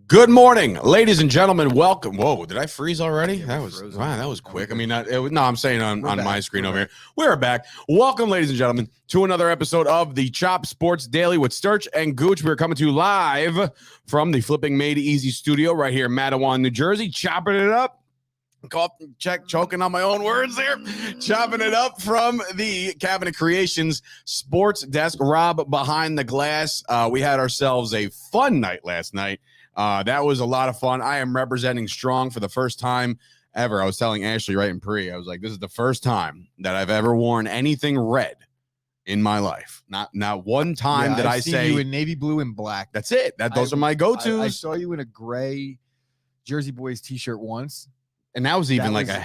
Good morning, ladies and gentlemen. Welcome. Whoa, did I freeze already? That was quick. I mean, I'm saying on my screen over here. We're back. Welcome, ladies and gentlemen, to another episode of the Chop Sports Daily with Sturch and Gooch. We're coming to you live from the Flipping Made Easy studio right here in Matawan, New Jersey. Chopping it up. Choking on my own words there. Chopping it up from the Cabinet Creations Sports Desk. Rob behind the glass. We had ourselves a fun night last night. That was a lot of fun. I am representing strong for the first time ever. I was telling Ashley right in pre, I was like, this is the first time that I've ever worn anything red in my life. Not one time did I say you in navy blue and black. That's it. Those are my go-tos. I saw you in a gray Jersey Boys t-shirt once. And that was even like a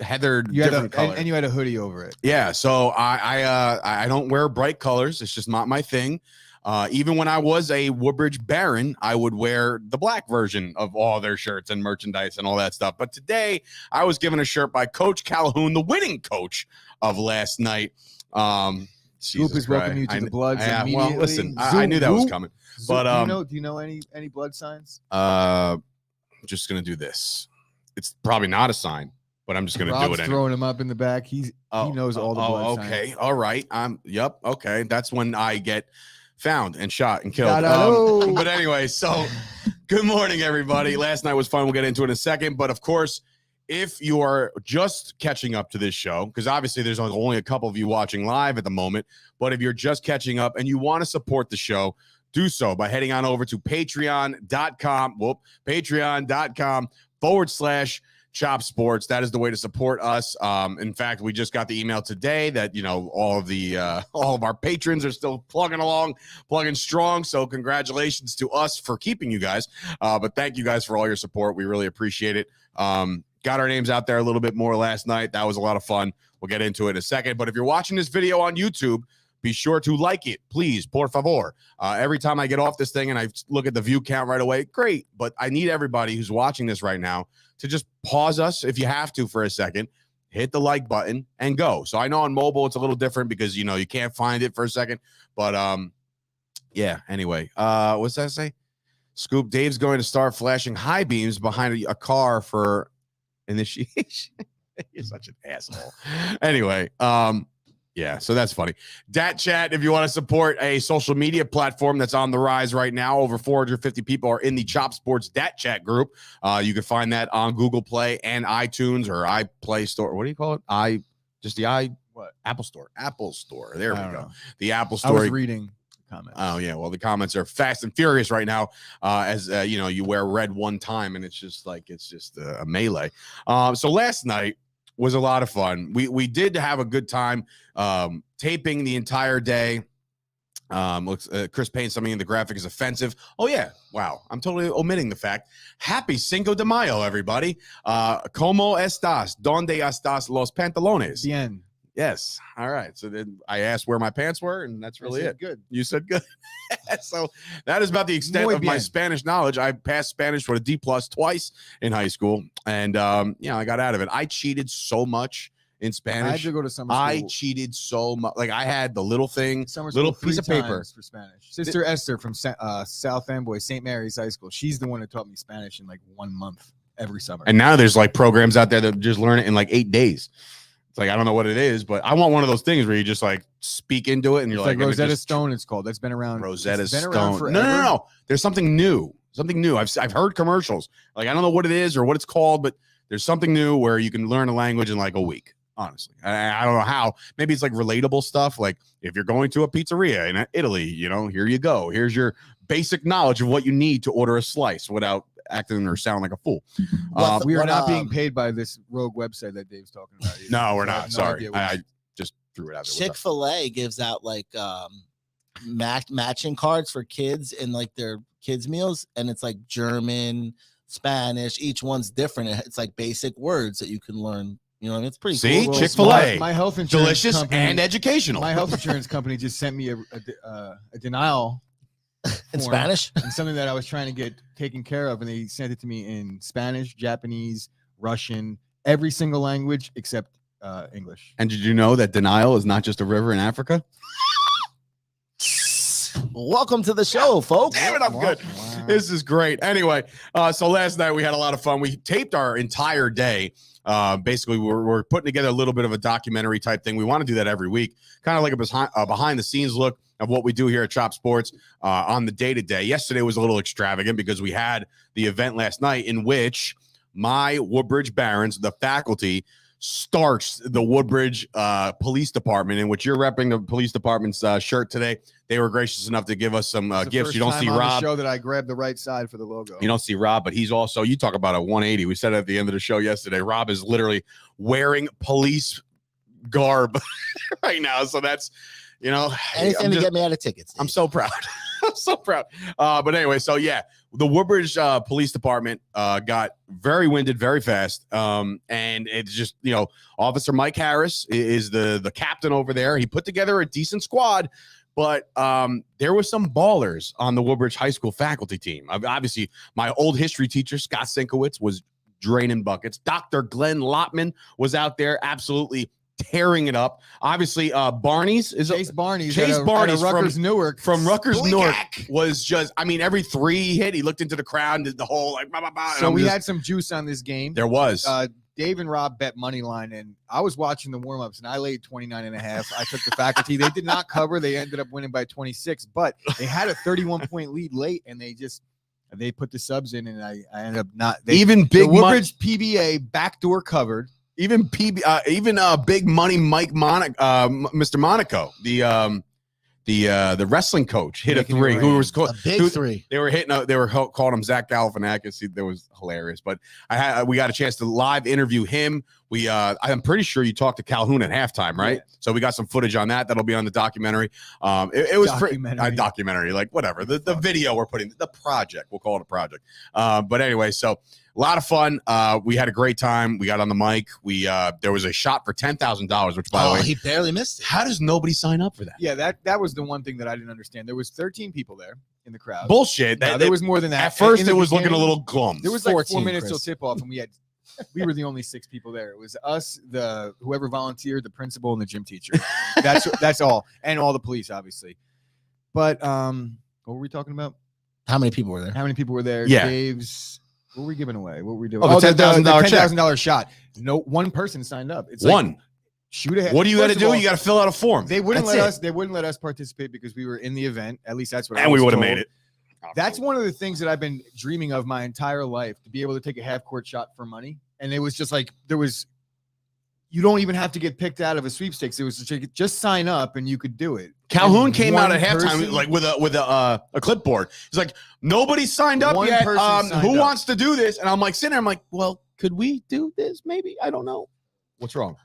heathered different color. And you had a hoodie over it. Yeah. So I don't wear bright colors. It's just not my thing. Even when I was a Woodbridge Baron, I would wear the black version of all their shirts and merchandise and all that stuff. But today I was given a shirt by Coach Calhoun, the winning coach of last night. Scoop is welcoming you to the Bloods immediately. Well, listen, I knew that was coming. But do you know any blood signs? I'm just gonna do this. It's probably not a sign, but I'm just gonna do it anyway. Throwing him up in the back. He knows all the blood signs. Okay, all right. Yep. Okay, that's when I get found and shot and killed. But anyway, so good morning, everybody. Last night was fun. We'll get into it in a second. But of course, if you are just catching up to this show, because obviously there's only a couple of you watching live at the moment, but if you're just catching up and you want to support the show, do so by heading on over to patreon.com/Chop Sports. That is the way to support us. In fact, we just got the email today that, all of our patrons are still plugging strong. So congratulations to us for keeping you guys. But thank you guys for all your support. We really appreciate it. Got our names out there a little bit more last night. That was a lot of fun. We'll get into it in a second. But if you're watching this video on YouTube, be sure to like it, please, por favor. Every time I get off this thing and I look at the view count right away, great. But I need everybody who's watching this right now to just pause us if you have to for a second, hit the like button, and go. So I know on mobile it's a little different because, you can't find it for a second. But, yeah, anyway. What's that say? Scoop, Dave's going to start flashing high beams behind a car for initiation. You're such an asshole. Anyway, yeah, so that's funny. Dat Chat, if you want to support a social media platform that's on the rise right now, over 450 people are in the Chop Sports Dat Chat group. You can find that on Google Play and iTunes or iPlay Store. What do you call it? Apple Store. Apple Store. There we go. The Apple Store. I was reading comments. Oh, yeah. Well, the comments are fast and furious right now as, you wear red one time and it's just a melee. So last night was a lot of fun. We did have a good time taping the entire day. Chris Payne, something in the graphic is offensive. Oh, yeah. Wow. I'm totally omitting the fact. Happy Cinco de Mayo, everybody. ¿Cómo estás? ¿Dónde estás los pantalones? Bien. Yes. All right. So then I asked where my pants were, and that's really it. Good. You said good. So that is about the extent of my Spanish knowledge. I passed Spanish with a D+ twice in high school, and I got out of it. I cheated so much in Spanish. I had to go to summer school. I cheated so much. Like I had the little thing, little piece of paper for Spanish. Sister Esther from South Amboy, St. Mary's High School. She's the one who taught me Spanish in like 1 month every summer. And now there's like programs out there that just learn it in like 8 days. Like, I don't know what it is, but I want one of those things where you just like speak into it and you're like Rosetta Stone. It's called. That's been around. Rosetta Stone. No. There's something new. I've heard commercials. Like, I don't know what it is or what it's called, but there's something new where you can learn a language in like a week. Honestly, I don't know how. Maybe it's like relatable stuff. Like if you're going to a pizzeria in Italy, here you go. Here's your basic knowledge of what you need to order a slice without acting or sound like a fool. We are not being paid by this rogue website that Dave's talking about. No, we're not. Sorry. I just threw it out there. Chick-fil-A gives out like matching cards for kids in like their kids meals. And it's like German, Spanish. Each one's different. It's like basic words that you can learn. It's pretty cool. See, Chick-fil-A. My health insurance delicious company, and educational. My health insurance company just sent me a denial in Spanish and something that I was trying to get taken care of, and they sent it to me in Spanish, Japanese, Russian, every single language except English. And did you know that denial is not just a river in Africa? Welcome to the show, folks. Damn it, I'm good. This is great. Anyway, so last night we had a lot of fun. We taped our entire day. Basically, we're putting together a little bit of a documentary type thing. We want to do that every week, kind of like a behind the scenes look of what we do here at Chop Sports on the day to day. Yesterday was a little extravagant because we had the event last night in which my Woodbridge Barons, the faculty, starts the Woodbridge Police Department, in which you're repping the police department's shirt today. They were gracious enough to give us some gifts. You don't see Rob. Show that I grabbed the right side for the logo. You don't see Rob, but he's also, you talk about a 180. We said it at the end of the show yesterday. Rob is literally wearing police garb right now. So that's, you know, anything to get me out of tickets. I'm so proud. I'm so proud. But anyway, so yeah, the Woodbridge Police Department got very winded very fast. And it's just, you know, Officer Mike Harris is the captain over there. He put together a decent squad, but there were some ballers on the Woodbridge High School faculty team. Obviously, my old history teacher, Scott Sinkowitz, was draining buckets. Dr. Glenn Lotman was out there absolutely tearing it up. Obviously, Barney's is Chase Barney's Rutgers Newark from Rutgers Newark was just, I mean, every three he hit, he looked into the crowd and did the whole like blah, blah, blah. So we had some juice on this game. There was. Dave and Rob bet money line, and I was watching the warm-ups, and I laid 29.5. I took the faculty. They did not cover. They ended up winning by 26, but they had a 31-point lead late, and they put the subs in, and I ended up not. The Woodbridge PBA backdoor covered. Even big money Mike Mr. Monaco, the wrestling coach, hit a three. Who was called three? They were hitting. They were calling him Zach Galifianakis. That was hilarious. But we got a chance to live interview him. I'm pretty sure you talked to Calhoun at halftime, right? Yeah. So we got some footage on that. That'll be on the documentary. It was documentary, like whatever. The video we're putting, the project. We'll call it a project. But anyway, so a lot of fun. We had a great time. We got on the mic. There was a shot for $10,000, which by the way, he barely missed it. How does nobody sign up for that? Yeah, that was the one thing that I didn't understand. There was 13 people there in the crowd. Bullshit. There was more than that. At first, it was looking a little glum. There was like 4 minutes till tip off, and we were the only 6 people there. It was us, whoever volunteered, the principal, and the gym teacher. That's all, and all the police, obviously. But what were we talking about? How many people were there? How many people were there? Yeah. Dave's. What were we giving away? What were we doing? Oh, the $10,000 shot. No, one person signed up. It's one. Like, shoot ahead. What do you got to do? You got to fill out a form. They wouldn't let us participate because we were in the event. At least that's what. And we would have made it. That's one of the things that I've been dreaming of my entire life, to be able to take a half-court shot for money. And it was just like you don't even have to get picked out of a sweepstakes. It was just sign up and you could do it. Calhoun came out at halftime like with a clipboard. He's like, nobody signed up yet. Who wants to do this? And I'm like sitting there. I'm like, well, could we do this? Maybe. I don't know. What's wrong?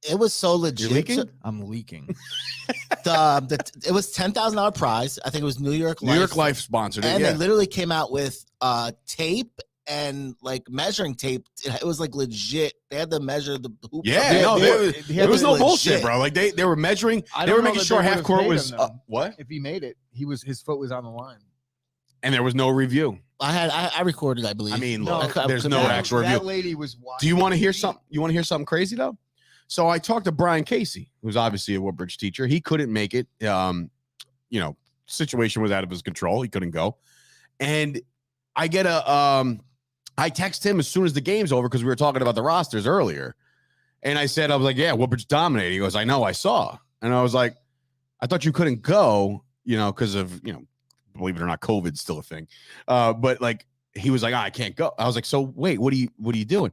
It was so legit. You're leaking? I'm leaking. It was $10,000 prize. I think it was New York Life sponsored it. And they literally came out with tape and like measuring tape. It was like legit. They had to measure the hoop. Yeah, there was no bullshit, bro. Like they were measuring. They were making sure half court was what? If he made it, his foot was on the line. And there was no review. I recorded, I believe. I mean, there's no actual review. That lady was watching. Do you want to hear something? You want to hear something crazy though? So I talked to Brian Casey, who's obviously a Woodbridge teacher. He couldn't make it. Situation was out of his control. He couldn't go. And I get I text him as soon as the game's over because we were talking about the rosters earlier. And I said, yeah, Woodbridge dominated. He goes, I know, I saw. And I was like, I thought you couldn't go, because of, believe it or not, COVID's still a thing. But like, he was like, I can't go. I was like, so wait, what are you doing?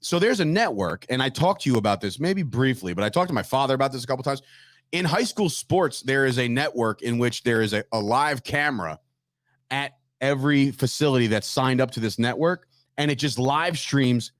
So there's a network, and I talked to you about this maybe briefly, but I talked to my father about this a couple times. In high school sports, there is a network in which there is a live camera at every facility that's signed up to this network, and it just live streams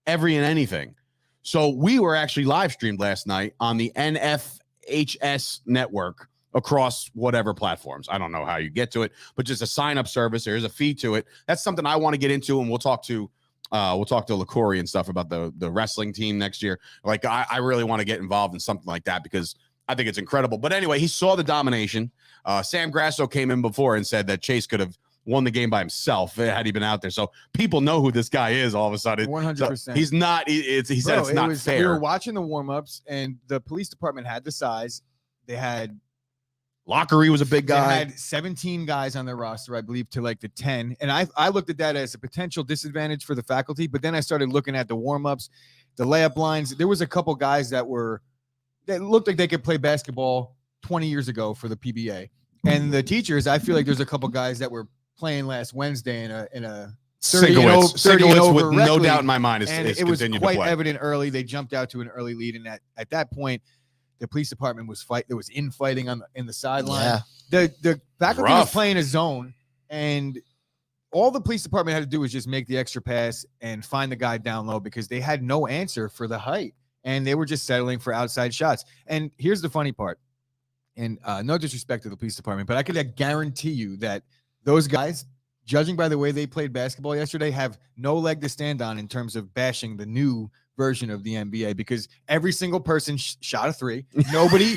every and anything. So we were actually live streamed last night on the NFHS network across whatever platforms. I don't know how you get to it, but just a sign-up service. There's a fee to it. That's something I want to get into, and we'll talk to LaCory and stuff about the wrestling team next year. Like, I really want to get involved in something like that because I think it's incredible. But anyway, he saw the domination. Sam Grasso came in before and said that Chase could have won the game by himself had he been out there. So people know who this guy is all of a sudden. 100%. So he's not. He said it's not fair. We were watching the warm-ups, and the police department had the size. They had Lockery was a big They guy. had 17 guys on their roster, I believe, to like the 10. And I looked at that as a potential disadvantage for the faculty. But then I started looking at the warm-ups, the layup lines. There was a couple guys that looked like they could play basketball 20 years ago for the PBA. And the teachers, I feel like there's a couple guys that were playing last Wednesday in a 30 and Sinkowitz, over with rec no league. doubt in my mind, And is it was continued quite to play. evident early. They jumped out to an early lead, and at that point, the police department was There was infighting in the sideline. Yeah. The faculty was Rough. playing a zone, and all the police department had to do was just make the extra pass and find the guy down low because they had no answer for the height, and they were just settling for outside shots. And here's the funny part, and no disrespect to the police department, but I could guarantee you that those guys, judging by the way they played basketball yesterday, have no leg to stand on in terms of bashing the new version of the NBA, because every single person shot a three. Nobody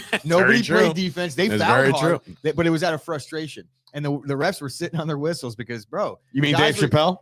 played defense. They That's fouled very hard, true. but it was out of frustration. And the refs were sitting on their whistles because, bro. You mean guys Dave Chappelle?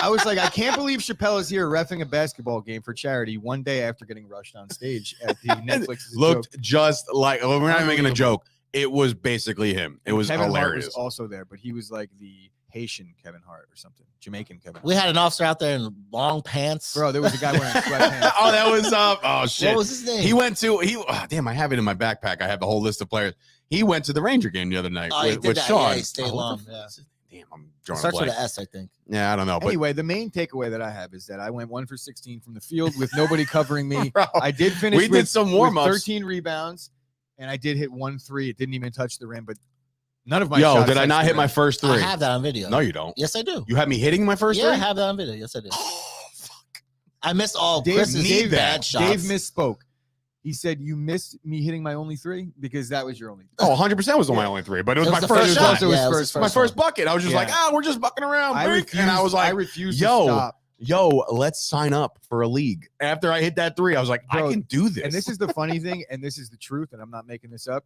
I was like, I can't believe Chappelle is here reffing a basketball game for charity one day after getting rushed on stage at the Netflix. Looked just like, well, we're not making a joke. It was basically him. It was Kevin hilarious. Hart was also there, but he was like the Haitian Kevin Hart or something. Jamaican Kevin Hart. We had an officer out there in long pants. Bro, there was a guy wearing sweatpants. Oh, that was oh shit. What was his name? He went to damn, I have it in my backpack. I have the whole list of players. He went to the Ranger game the other night Oh, he with, did with that. Sean. Yeah, he stayed long. Yeah. Damn, I'm drawing a Starts with blank. an S, I think. Yeah, I don't know. But Anyway, the main takeaway that I have is that I went 1 for 16 from the field with nobody covering me. bro, I did finish we did some warm-ups. 13 rebounds, and I did hit 1 3. It didn't even touch the rim, but none of my Yo, shots did I touched not the hit rim. my first I three? have that on video. No, you don't. Yes, I do. You had me hitting my first Yeah, I three? have that on video. Yes, I did. Oh, fuck. I missed all Dave, Chris's Dave, bad shots. Dave misspoke. He said, you missed me hitting my only 3 because that was your only 3. Oh, 100% was my Yeah. only three, but it was It my was the first first shot. shot. It was Yeah, it was first, his My first one. bucket. I was just Yeah. like, we're just bucking around. I Brink. refused, And I was like, refused yo, to stop. yo, let's sign up for a league. After I hit that three, I was like, Bro, I can do this. And this is the funny thing, and this is the truth, and I'm not making this up.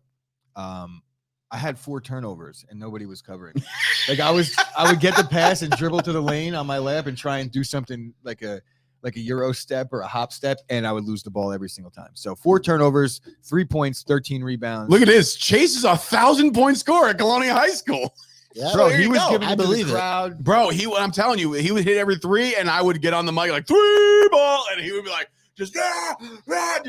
I had 4 turnovers and nobody was covering me. Like I would get the pass and dribble to the lane on my lap and try and do something like a Euro step or a hop step, and I would lose the ball every single time. So 4 turnovers, 3 points, 13 rebounds. Look at this. Chase is 1,000-point scorer at Colonia High School. Yeah. Bro, there he you was go. giving I it to believe the it. crowd. Bro, I'm telling you, he would hit every 3, and I would get on the mic like 3 ball, and he would be like, just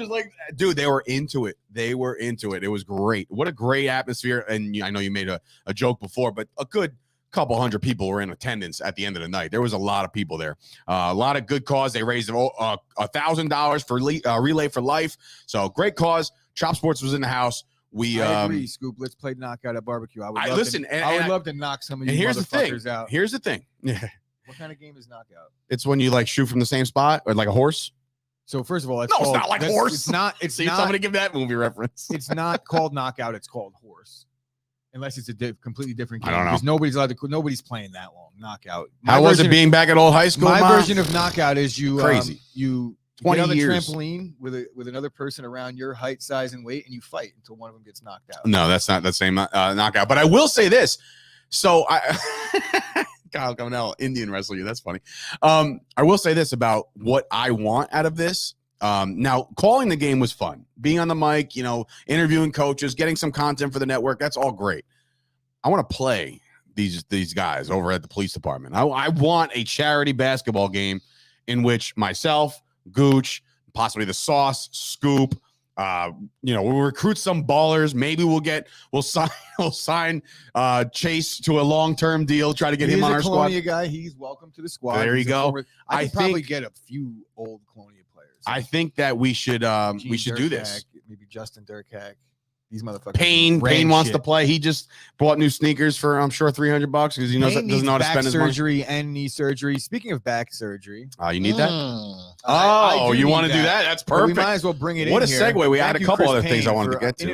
like, dude, they were into it. They were into it. It was great. What a great atmosphere. And I know you made a joke before, but a good couple hundred people were in attendance at the end of the night. There was a lot of people there. A lot of good cause. They raised $1,000 for Relay for Life. So great cause. Chop Sports was in the house. I agree, Scoop. Let's play knockout at barbecue. I would love to knock some of and you here's the thing. motherfuckers out. Here's the thing. Yeah. What kind of game is knockout? It's when you like shoot from the same spot or like a horse. So first of all, No, it's not like horse. It's not. It's See, not. somebody give that movie reference. It's not called knockout. It's called horse, unless it's a completely different I game. don't know. Because nobody's playing that long. Knockout. How was it being back at old high school? My Mom? version of knockout is you Crazy. You 20 get on the years. trampoline with another person around your height, size, and weight, and you fight until one of them gets knocked out. No, that's not the same knockout. But I will say this. So Kyle Caminell, Indian wrestler, you. That's funny. I will say this about what I want out of this. Now, calling the game was fun. Being on the mic, interviewing coaches, getting some content for the network. That's all great. I want to play these guys over at the police department. I want a charity basketball game in which myself, Gooch, possibly the Sauce, Scoop, we'll recruit some ballers. Maybe we'll sign Chase to a long-term deal, try to get him on our squad. Colonia guy. He's welcome to the squad. There you He's a go. former- I I could probably think- get a few old Colonia players. I think that we should Gene do this. Durkak, maybe Justin Durkak. These motherfuckers. Payne ran wants shit. to play. He just bought new sneakers for I'm sure $300 because he knows Payne doesn't know how to needs spend back his money. surgery and knee surgery. Speaking of back surgery, You need that? I do You need want to do that? That's but we perfect. might as well bring it What in a here. segue. We had Thank a you, couple Chris other things I Payne, wanted to for get to, but I guess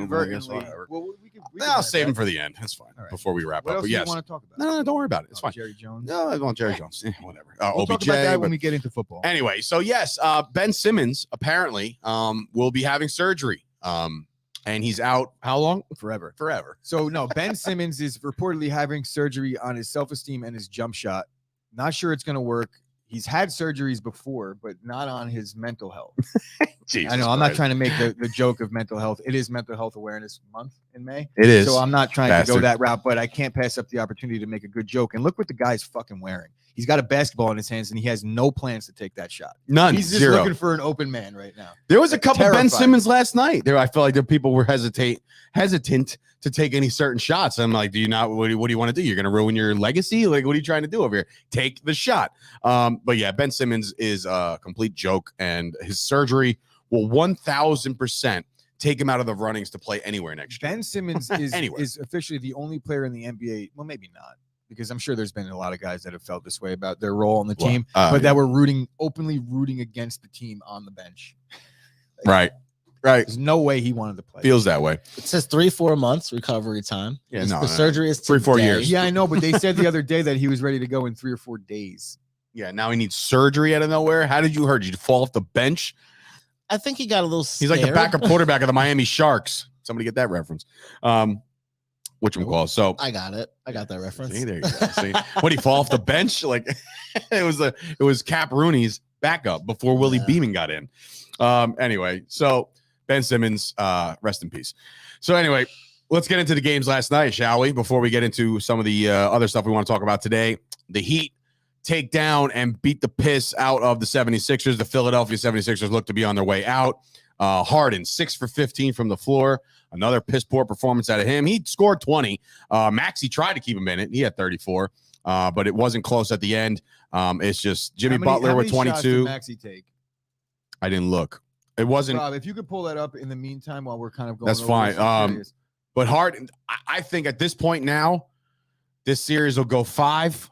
inadvertently- whatever. Well, we can I'll add save that. him for the end. That's fine. All right. Before we wrap What up. else But do you yes. want to talk about? No, don't worry about it. It's fine. Jerry Jones. No, I want Jerry Jones. Whatever. We'll talk OBJ. about that but- when we get into football. Anyway, so yes, Ben Simmons apparently will be having surgery. And he's out how long? Forever. Forever. So no, Ben Simmons is reportedly having surgery on his self-esteem and his jump shot. Not sure it's going to work. he's had surgeries before, but not on his mental health. Jesus I know I'm not Christ. trying to make the joke of mental health. It is Mental Health Awareness Month in May. It is. So I'm not trying to Bastard. go that route, but I can't pass up the opportunity to make a good joke. And look what the guy's fucking wearing. He's got a basketball in his hands, and he has no plans to take that shot. None. He's just Zero. looking for an open man right now. There was a couple Ben terrifying. Simmons last night. There, I felt like the people were hesitant to take any certain shots. I'm like, do you not? What do you want to do? You're going to ruin your legacy? Like, what are you trying to do over here? Take the shot. But yeah, Ben Simmons is a complete joke, and his surgery will 1,000% take him out of the runnings to play anywhere next year. Ben Simmons is, Anywhere. is officially the only player in the NBA. Well, maybe not, because I'm sure there's been a lot of guys that have felt this way about their role on the team, but that were openly rooting against the team on the bench. Right. There's no way he wanted to play. Feels that way. It says 3-4 months recovery time. Yeah, The no. surgery is 3-4 today. years. Yeah, I know, but they said the other day that he was ready to go in 3 or 4 days. Yeah, now he needs surgery out of nowhere. How did you hurt? Did you fall off the bench? I think he got a little He's like the scared. backup quarterback of the Miami Sharks. Somebody get that reference. Whatchamacallit. So I got it. I got that reference. See, there you go. See, what, he fall off the bench? Like it was Cap Rooney's backup before Willie Beeman got in. Anyway, so Ben Simmons, rest in peace. So anyway, let's get into the games last night, shall we? Before we get into some of the other stuff we want to talk about today. The Heat take down and beat the piss out of the 76ers. The Philadelphia 76ers look to be on their way out. Harden, 6 for 15 from the floor. Another piss poor performance out of him. He scored 20. Maxey tried to keep him in it. He had 34, but it wasn't close at the end. It's just Jimmy Butler with 22. Shots did Maxey take? I didn't look. It wasn't. Rob, if you could pull that up in the meantime while we're kind of going. That's over fine. this, I'm curious. But Harden, I think at this point now, this series will go 5.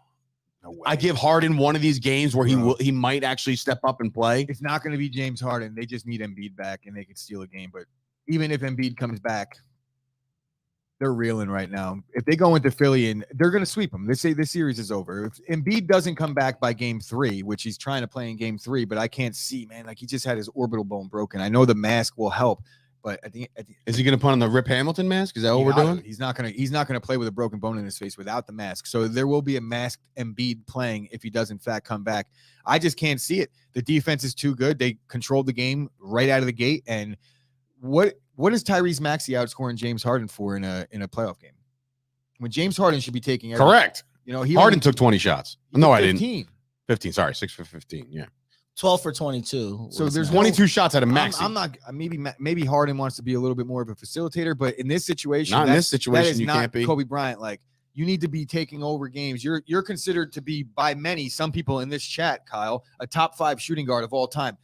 No way. I give Harden one of these games where he might actually step up and play. It's not going to be James Harden. They just need Embiid back, and they could steal a game. But even if Embiid comes back, they're reeling right now. If they go into Philly and they're going to sweep them, they say this series is over. If Embiid doesn't come back by game 3, which he's trying to play in game 3, but I can't see, man. Like, he just had his orbital bone broken. I know the mask will help, but at the Is he going to put on the Rip Hamilton mask? Is that what we're doing? He's not gonna play with a broken bone in his face without the mask. So there will be a masked Embiid playing if he does in fact come back. I just can't see it. The defense is too good. They controlled the game right out of the gate. And what is Tyrese Maxey outscoring James Harden for in a playoff game? When James Harden should be taking everything. Correct. You know, he Harden took 20 shots. No, I didn't. 15. 15. Sorry, 6 for 15. Yeah. 12 for 22. So there's 22 shots out of Maxey. I'm not. Maybe Harden wants to be a little bit more of a facilitator, but in this situation, Not in this that situation. is You not can't be. Kobe Bryant. Like, you need to be taking over games. You're considered to be by many, some people in this chat, Kyle, a top 5 shooting guard of all time.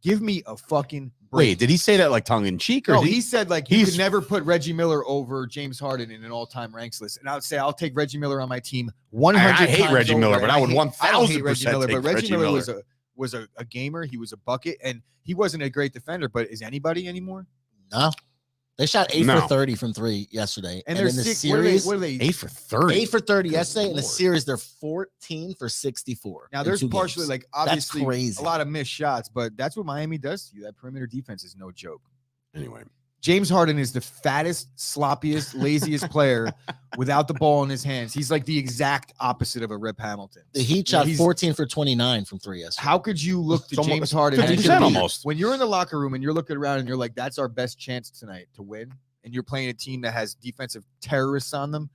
Give me a fucking break. Wait, did he say that like tongue in cheek or No, did he said like you could never put Reggie Miller over James Harden in an all-time ranks list. And I would say I'll take Reggie Miller on my team 100. I hate times Reggie over, Miller, and but I would hate 1000% Reggie Miller. take But Reggie Reggie Miller was a gamer. He was a bucket, and he wasn't a great defender. But is anybody anymore? No. They shot 8 No. for 30 from 3 yesterday. And in they're the sick. series, What are they? 8 for 30? 8 for 30 yesterday. In the Lord. series, they're 14 for 64. Now in there's 2 partially games. like That's obviously crazy. a lot of missed shots, but that's what Miami does to you. That perimeter defense is no joke. Anyway. James Harden is the fattest, sloppiest, laziest player without the ball in his hands. He's like the exact opposite of a Rip Hamilton. The Heat You know, shot he's- 14 for 29 from 3 yesterday. How could you look to It's almost James Harden? 50% and almost. When you're in the locker room and you're looking around and you're like, that's our best chance tonight to win, and you're playing a team that has defensive terrorists on them,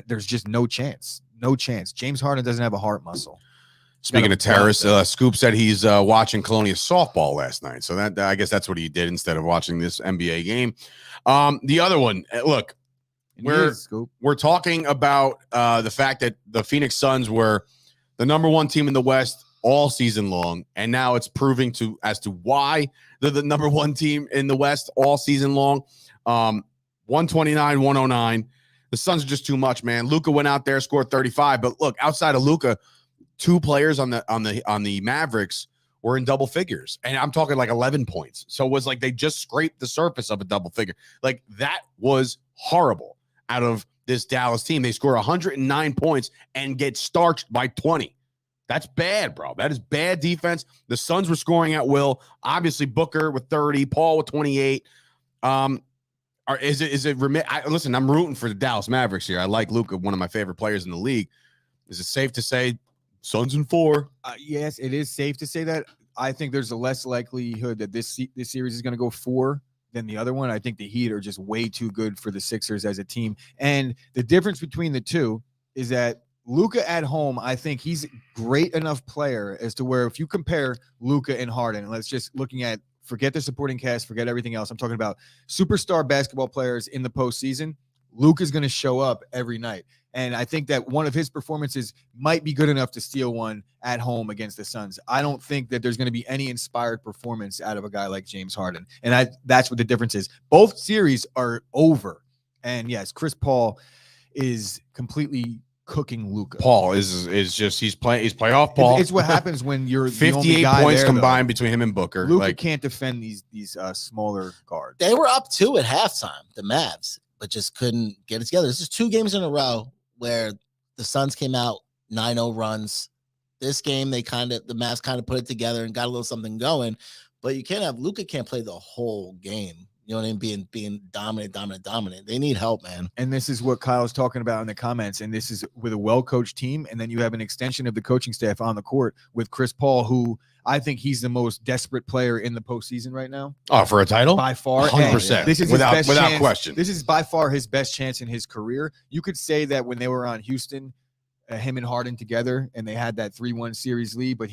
there's just no chance. No chance. James Harden doesn't have a heart muscle. Speaking of terrorists, Scoop said he's watching Colonia softball last night. So that I guess that's what he did instead of watching this NBA game. The other one, look, we're talking about the fact that the Phoenix Suns were the number 1 team in the West all season long, and now it's proving as to why they're the number 1 team in the West all season long. 129, 109. The Suns are just too much, man. Luka went out there, scored 35, but look, outside of Luka, 2 players on the Mavericks were in double figures, and I'm talking like 11 points. So it was like they just scraped the surface of a double figure. Like, that was horrible out of this Dallas team. They score 109 points and get starched by 20. That's bad, bro. That is bad defense. The Suns were scoring at will. Obviously, Booker with 30, Paul with 28. Listen, I'm rooting for the Dallas Mavericks here. I like Luka, one of my favorite players in the league. Is it safe to say Suns in 4. Yes, it is safe to say that. I think there's a less likelihood that this series is going to go 4 than the other one. I think the Heat are just way too good for the Sixers as a team. And the difference between the two is that Luka at home, I think he's great enough player as to where if you compare Luka and Harden, let's just looking at, forget the supporting cast, forget everything else. I'm talking about superstar basketball players in the postseason. Luka's going to show up every night. And I think that one of his performances might be good enough to steal one at home against the Suns. I don't think that there's going to be any inspired performance out of a guy like James Harden. And that's what the difference is. Both series are over. And yes, Chris Paul is completely cooking Luka. Paul is just he's playoff Paul. It's what happens when you're 58 points combined between him and Booker. Luka can't defend these smaller guards. They were up 2 at halftime, the Mavs, but just couldn't get it together. This is 2 games in a row where the Suns came out 9-0 runs. This game, the Mavs kind of put it together and got a little something going. But you can't have Luka can't play the whole game. You know what I mean? Being dominant. They need help, man. And this is what Kyle's talking about in the comments. And this is with a well-coached team. And then you have an extension of the coaching staff on the court with Chris Paul, who I think he's the most desperate player in the postseason right now. Oh, for a title? By far. 100%. This is without chance. question. This is by far his best chance in his career. You could say that when they were on Houston, him and Harden together, and they had that 3-1 series lead, but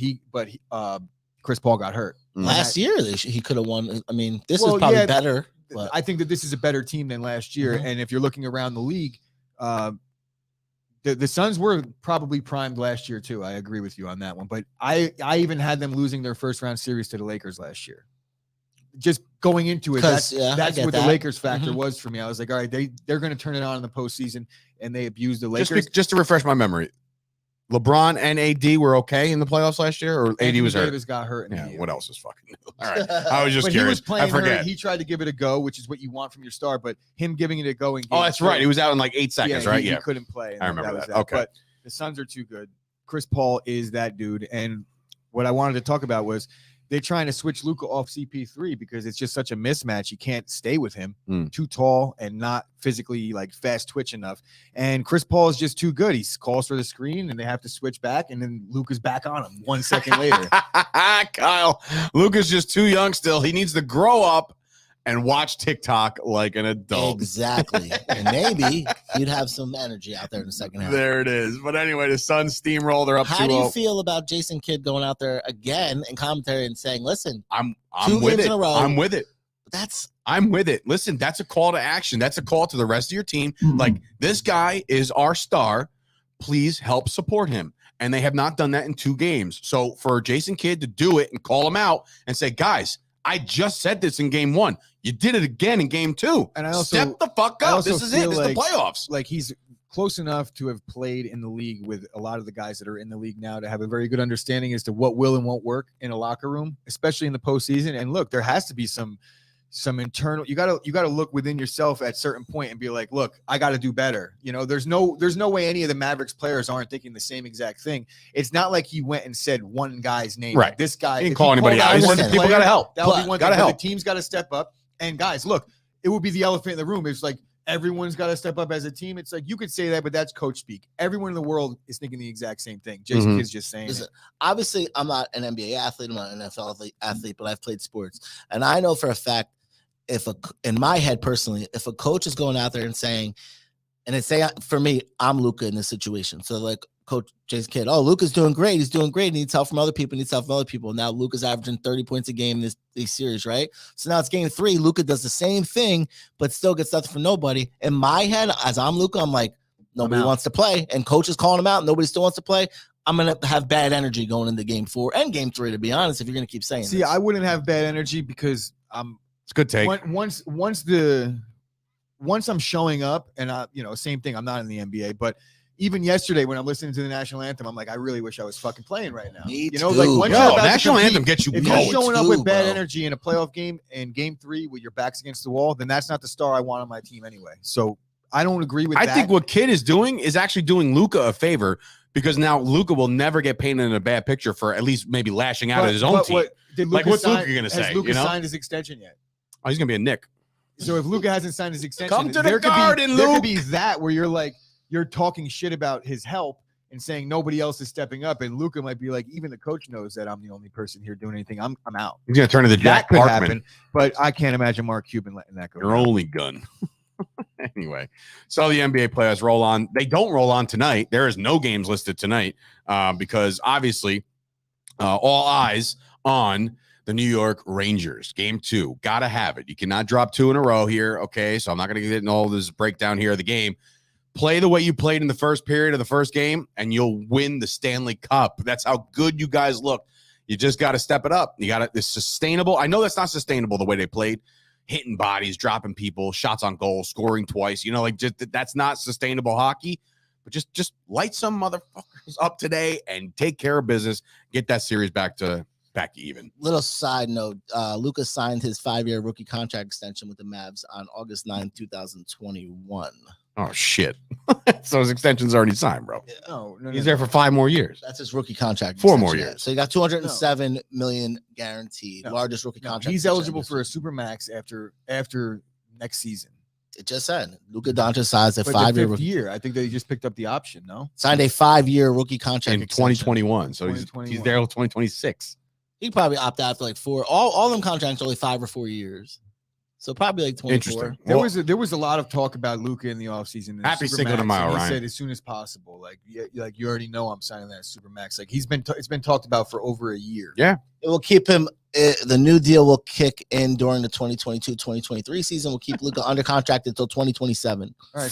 Chris Paul got hurt. Last year, he could have won. I mean, this is probably better. But I think that this is a better team than last year. Mm-hmm. And if you're looking around the league, the Suns were probably primed last year too. I agree with you on that one. But I even had them losing their first round series to the Lakers last year. Just going into it, that's what the Lakers factor was for me. I was like, all right, they're going to turn it on in the postseason, and they abused the Lakers. Just to refresh my memory, LeBron and AD were okay in the playoffs last year, or AD was hurt? Davis got hurt. Yeah, what else is fucking new? All right, I was just but curious. He was playing I forget. Hurt. He tried to give it a go, which is what you want from your star, but him giving it a go and that's right. He was out in like 8 seconds, right? He couldn't play. I remember that. Okay, but the Suns are too good. Chris Paul is that dude, and what I wanted to talk about was they're trying to switch Luka off CP3 because it's just such a mismatch. You can't stay with him. Too tall and not physically like fast twitch enough. And Chris Paul is just too good. He calls for the screen and they have to switch back, and then Luka's back on him 1 second later. Kyle, Luka's just too young still. He needs to grow up and watch TikTok like an adult. Exactly. And maybe you'd have some energy out there in the second half. There it is. But anyway, the Suns steamroll. They're up 2-0. How do you feel about Jason Kidd going out there again in commentary and saying, listen, I'm 2 with games it. in a row. I'm with it. I'm with it. Listen, that's a call to action. That's a call to the rest of your team. Like, this guy is our star. Please help support him. And they have not done that in 2 games. So for Jason Kidd to do it and call him out and say, guys, I just said this in game 1. You did it again in game 2. And I also step the fuck up. This is it. This is the playoffs. Like, he's close enough to have played in the league with a lot of the guys that are in the league now to have a very good understanding as to what will and won't work in a locker room, especially in the postseason. And look, there has to be some internal. You gotta look within yourself at a certain point and be like, look, I got to do better. You know, there's no way any of the Mavericks players aren't thinking the same exact thing. It's not like he went and said one guy's name. Right. Like, this guy. He didn't call anybody out. People got to help. That would be one thing. Help. The team's got to step up. And guys, look, it would be the elephant in the room. It's like everyone's got to step up as a team. It's like you could say that, but that's coach speak. Everyone in the world is thinking the exact same thing. Jason Kidd's just saying. Listen, obviously, I'm not an NBA athlete. I'm not an NFL athlete, but I've played sports, and I know for a fact, in my head personally, if a coach is going out there and saying, and it's say for me, I'm Luka in this situation. So like Coach Jason Kidd, Luka's doing great. He's doing great. He needs help from other people. Now Luka's averaging 30 points a game in this series, right? So now it's game 3. Luka does the same thing, but still gets nothing from nobody. In my head, as I'm Luka, I'm like, nobody wants to play, and coach is calling him out. Nobody still wants to play. I'm going to have bad energy going into game 4 and game 3, to be honest, if you're going to keep saying this. I wouldn't have bad energy because it's a good take. Once I'm showing up, and same thing. I'm not in the NBA, but even yesterday when I'm listening to the national anthem, I'm like, I really wish I was fucking playing right now. Me too, like once you're about national to compete, anthem gets you if going. you're showing up with bad energy in a playoff game and game 3 with your backs against the wall, then that's not the star I want on my team anyway. So I don't agree with that. I think what Kidd is doing is actually doing Luka a favor, because now Luka will never get painted in a bad picture for at least maybe lashing out at his own team. What's Luka going to say? Has Luka signed his extension yet? Oh, he's going to be a Knick. So if Luka hasn't signed his extension, come to the Garden, Luke. There could be that where you're talking shit about his help and saying nobody else is stepping up. And Luka might be like, even the coach knows that I'm the only person here doing anything. I'm out. He's going to turn into Jack That could Parkman. happen, but I can't imagine Mark Cuban letting that go. Your only gun. Anyway, so the NBA playoffs roll on. They don't roll on tonight. There is no games listed tonight because obviously all eyes on the New York Rangers. Game 2. Got to have it. You cannot drop 2 in a row here. Okay, so I'm not going to get into all this breakdown here of the game. Play the way you played in the first period of the first game, and you'll win the Stanley Cup. That's how good you guys look. You just got to step it up. You got to. It's sustainable. I know that's not sustainable the way they played, hitting bodies, dropping people, shots on goal, scoring twice. You know, like just that's not sustainable hockey. But just light some motherfuckers up today and take care of business. Get that series back even. Little side note, Luka signed his 5-year rookie contract extension with the Mavs on August 9, 2021. Oh, shit. So his extension's already signed, bro. No, He's there for 5 more years. That's his rookie contract. 4 more years. So he got $207 million guaranteed, largest rookie contract. He's eligible for a supermax after next season. It just said Luka Doncic signed a But 5-year the rookie. year. I think they just picked up the option. No, Signed a 5-year rookie contract In extension. 2021. So he's there till 2026. He probably opt out for like 4. All them contracts are only 5 or 4 years. So probably like 24. Interesting. There was a lot of talk about Luka in the offseason. Happy Cinco de Mayo, He Ryan. said as soon as possible. Like you already know I'm signing that supermax. Like it's been talked about for over a year. Yeah. It will keep him. The new deal will kick in during the 2022-2023 season. Will keep Luka under contract until 2027. All right.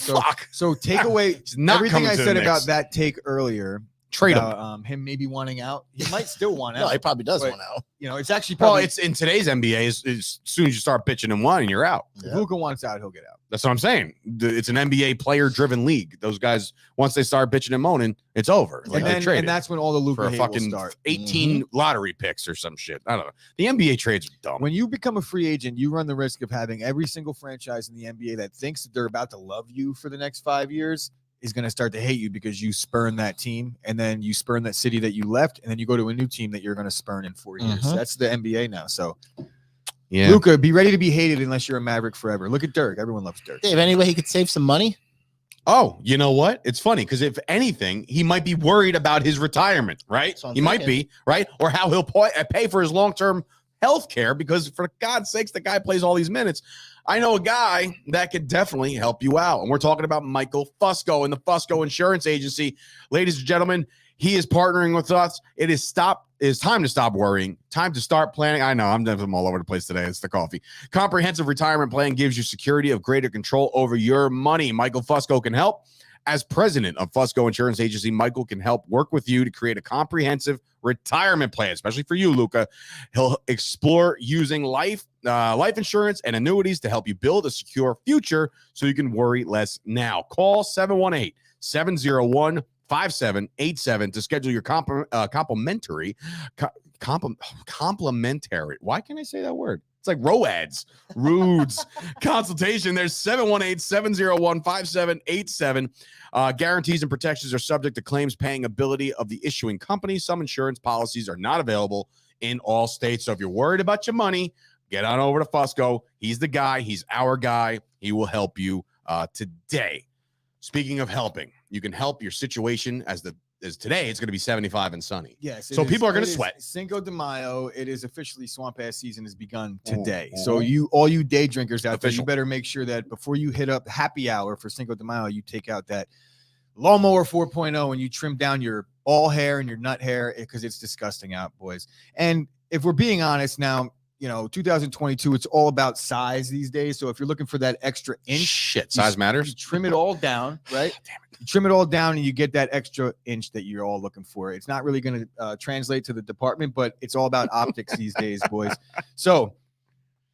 So take away not everything coming I to said the about Knicks. that take earlier. Trade him. Him maybe wanting out. He might still want out. No, he probably does but, want out. You know, it's actually Well, probably it's in today's NBA. As soon as you start pitching and one, you're out. if Luka wants out, he'll get out. That's what I'm saying. It's an NBA player-driven league. Those guys, once they start bitching and moaning, it's over. Like And that's when all the Luka for a hate will fucking start. 18 lottery picks or some shit. I don't know. The NBA trades are dumb. When you become a free agent, you run the risk of having every single franchise in the NBA that thinks that they're about to love you for the next 5 years is going to start to hate you because you spurn that team and then you spurn that city that you left and then you go to a new team that you're going to spurn in 4 years. Mhm. That's the NBA now. So Yeah. Luka, be ready to be hated unless you're a Maverick forever. Look at Dirk. Everyone loves Dirk. Dave, any way he could save some money? Oh, you know what? It's funny because if anything, he might be worried about his retirement, right? That's what I'm He might thinking. be, right? Or how he'll pay for his long-term health care because, for God's sakes, the guy plays all these minutes. I know a guy that could definitely help you out. And we're talking about Michael Fusco and the Fusco Insurance Agency. Ladies and gentlemen, he is partnering with us. It is time to stop worrying. Time to start planning. I know I'm all over the place today. It's the coffee. Comprehensive retirement plan gives you security of greater control over your money. Michael Fusco can help. As president of Fusco Insurance Agency, Michael can help work with you to create a comprehensive retirement plan, especially for you, Luka. He'll explore using life insurance and annuities to help you build a secure future so you can worry less now. Call 718-701-5787 to schedule your complimentary. Why can't I say that word? It's like Rudes consultation. There's 718-701-5787. Guarantees and protections are subject to claims paying ability of the issuing company. Some insurance policies are not available in all states. So if you're worried about your money, get on over to Fusco. He's the guy. He's our guy. He will help you today. Speaking of helping, you can help your situation as today. It's going to be 75 and sunny. Yes. So people are going to sweat. Cinco de Mayo. It is officially swamp ass season has begun today. Ooh. So all you day drinkers out there, Official. you better make sure that before you hit up happy hour for Cinco de Mayo, you take out that lawnmower 4.0 and you trim down your all hair and your nut hair because it's disgusting out, boys. And if we're being honest now, 2022, it's all about size these days. So if you're looking for that extra inch, Shit, size matters. you trim it all down, right? Damn it. You trim it all down and you get that extra inch that you're all looking for. It's not really going to translate to the department, but it's all about optics these days, boys. So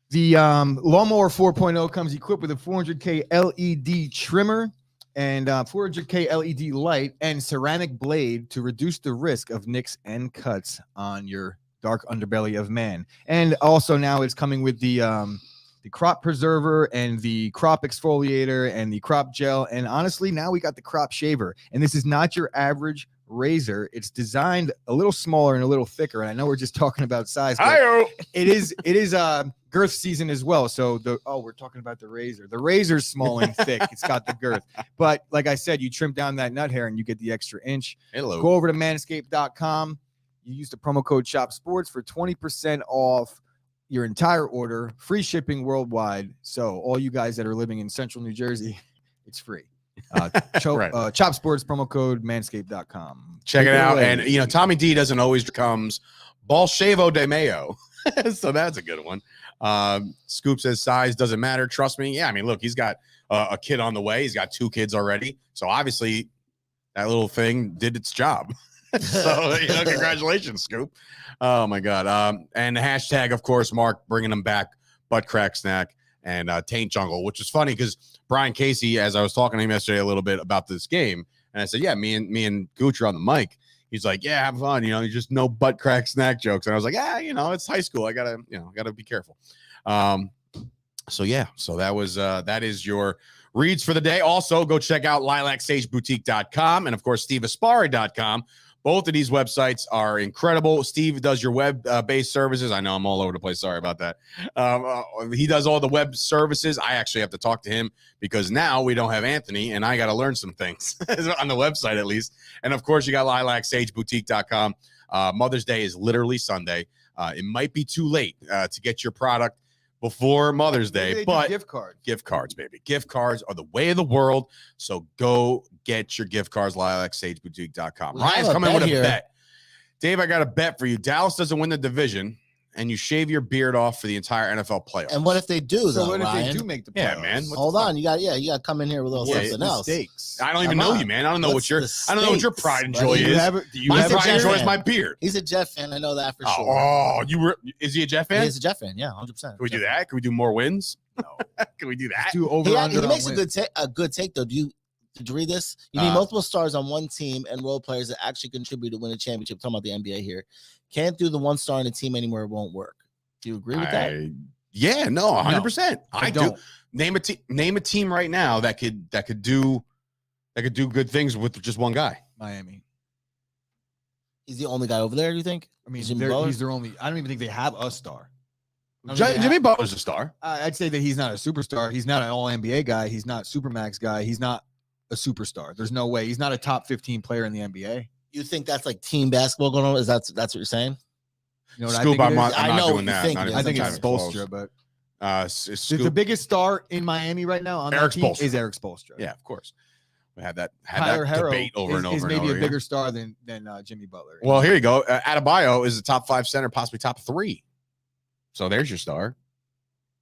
the lawnmower 4.0 comes equipped with a 400K LED trimmer and 400K LED light and ceramic blade to reduce the risk of nicks and cuts on your dark underbelly of man. And also now it's coming with the crop preserver and the crop exfoliator and the crop gel. And honestly, now we got the crop shaver. And this is not your average razor. It's designed a little smaller and a little thicker. And I know we're just talking about size, but it is girth season as well. So we're talking about the razor. The razor's small and thick. It's got the girth. But like I said, you trim down that nut hair and you get the extra inch. Hello. Go over to manscaped.com. You use the promo code SHOPSPORTS for 20% off your entire order, free shipping worldwide. So all you guys that are living in central New Jersey, it's free. Chop Sports, promo code manscaped.com. Check it out. And, Tommy D doesn't always becomes Bolshevo de Mayo. So that's a good one. Scoop says size doesn't matter. Trust me. Yeah, I mean, look, he's got a kid on the way. He's got 2 kids already. So obviously that little thing did its job. So, congratulations, Scoop. Oh, my God. And the hashtag, of course, Mark bringing them back, Butt Crack Snack and Taint Jungle, which is funny because Brian Casey, as I was talking to him yesterday a little bit about this game, and I said, yeah, me and Gooch are on the mic. He's like, yeah, have fun. You just no butt crack snack jokes. And I was like, it's high school. I gotta be careful. So that is your reads for the day. Also, go check out LilacSageBoutique.com and of course SteveAspari.com. Both of these websites are incredible. Steve does your web-based services. I know I'm all over the place. Sorry about that. He does all the web services. I actually have to talk to him because now we don't have Anthony, and I got to learn some things on the website at least. And, of course, you got LilacSageBoutique.com. Mother's Day is literally Sunday. It might be too late to get your product before Mother's Day, but gift cards, baby. Gift cards are the way of the world. So go get your gift cards, LilacSageBoutique.com. Ryan's coming with a bet. Dave, I got a bet for you. Dallas doesn't win the division, and you shave your beard off for the entire NFL playoffs. And what if they do, though, what Ryan? if they do make the playoffs? Yeah, man. Hold on. You got to come in here with a little something else. Mistakes. I don't even know you, man. I don't know what your pride and joy is. My pride and joy is my beard. He's a Jet fan. I know that for sure. Oh, is he a Jet fan? He's a Jet fan. Yeah, 100%. Can we do that? Can we do more wins? No. Can we do that? He makes a good take, though. Did you read this? You need multiple stars on one team and role players that actually contribute to win a championship. Talking about the NBA here. Can't do the one star in a team anymore. It won't work. Do you agree with that? Yeah, no, 100%. I do. Name a team right now that could do good things with just one guy. Miami. He's the only guy over there, you think? I mean, he's their only. I don't even think they have a star. Jimmy Butler's a star. I'd say that he's not a superstar. He's not an all NBA guy. He's not Supermax guy. He's not a superstar. There's no way. He's not a top 15 player in the NBA. You think that's like team basketball going on? Is that's what you're saying? You know what Scoop, I'm not know doing that. I think it's Spoelstra, but Scoop. the biggest star in Miami right now on Eric that team Spoelstra. is Eric Spoelstra. Yeah, of course. We had that Harrow debate over and over. Is and maybe over a bigger star than Jimmy Butler. Well, here you go. Adebayo is a top 5 center, possibly top 3. So there's your star.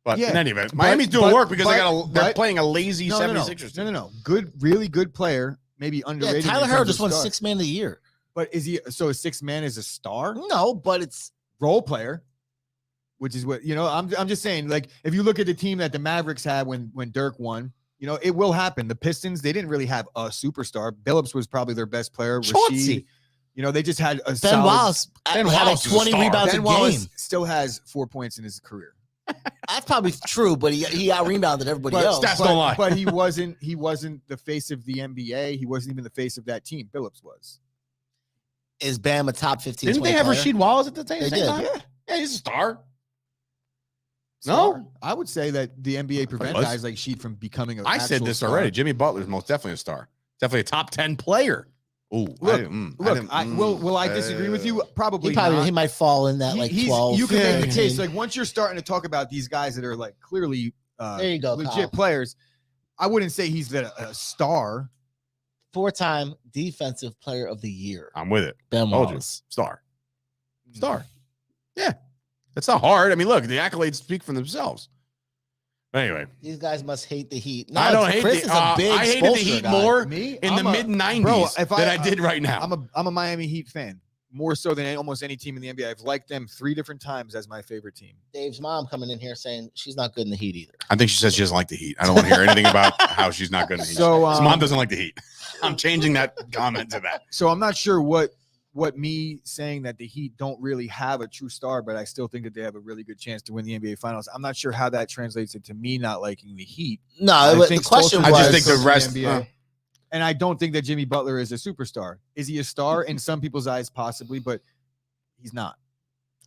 But in any event, Miami's doing work because they're playing a lazy 76ers team. No. Good, really good player. Maybe underrated. Yeah, Tyler Harrow just won 6th man of the year. But is he? So a 6th man is a star? No, but it's role player, which is what I'm just saying. Like if you look at the team that the Mavericks had when Dirk won, it will happen. The Pistons, they didn't really have a superstar. Billups was probably their best player. Chauncey. They just had a Ben Wallace had like 20 rebounds a game. Still has 4 points in his career. That's probably true, but he out rebounded everybody else. Stats don't lie. But he wasn't the face of the NBA. He wasn't even the face of that team. Billups was. Is Bam a top 15? Didn't they have player? Rasheed Wallace at the same time? Yeah, he's a star. No, I would say that the NBA prevents guys like Sheed from becoming a. I said this already. Jimmy Butler is most definitely a star. Definitely a top 10 player. Ooh, will I disagree with you? Probably. He might fall in that 12. You can make the case like once you're starting to talk about these guys that are like clearly there you go, legit Kyle. players. I wouldn't say he's a star. 4-time defensive player of the year. I'm with it. Ben Wallace. Star. Yeah. That's not hard. I mean, look, the accolades speak for themselves. But anyway. These guys must hate the Heat. No, I don't hate Chris the I hated the Heat more in the mid-90s than I did right now. I'm a Miami Heat fan. More so than almost any team in the NBA. I've liked them 3 different times as my favorite team. Dave's mom coming in here saying she's not good in the Heat either. I think she says she doesn't like the Heat. I don't want to hear anything about how she's not good in the Heat. So, his mom doesn't like the Heat. I'm changing that comment to that. So I'm not sure what me saying that the Heat don't really have a true star, but I still think that they have a really good chance to win the NBA Finals. I'm not sure how that translates into me not liking the Heat. No, the question was. I just think the rest. And I don't think that Jimmy Butler is a superstar. Is he a star in some people's eyes? Possibly, but he's not.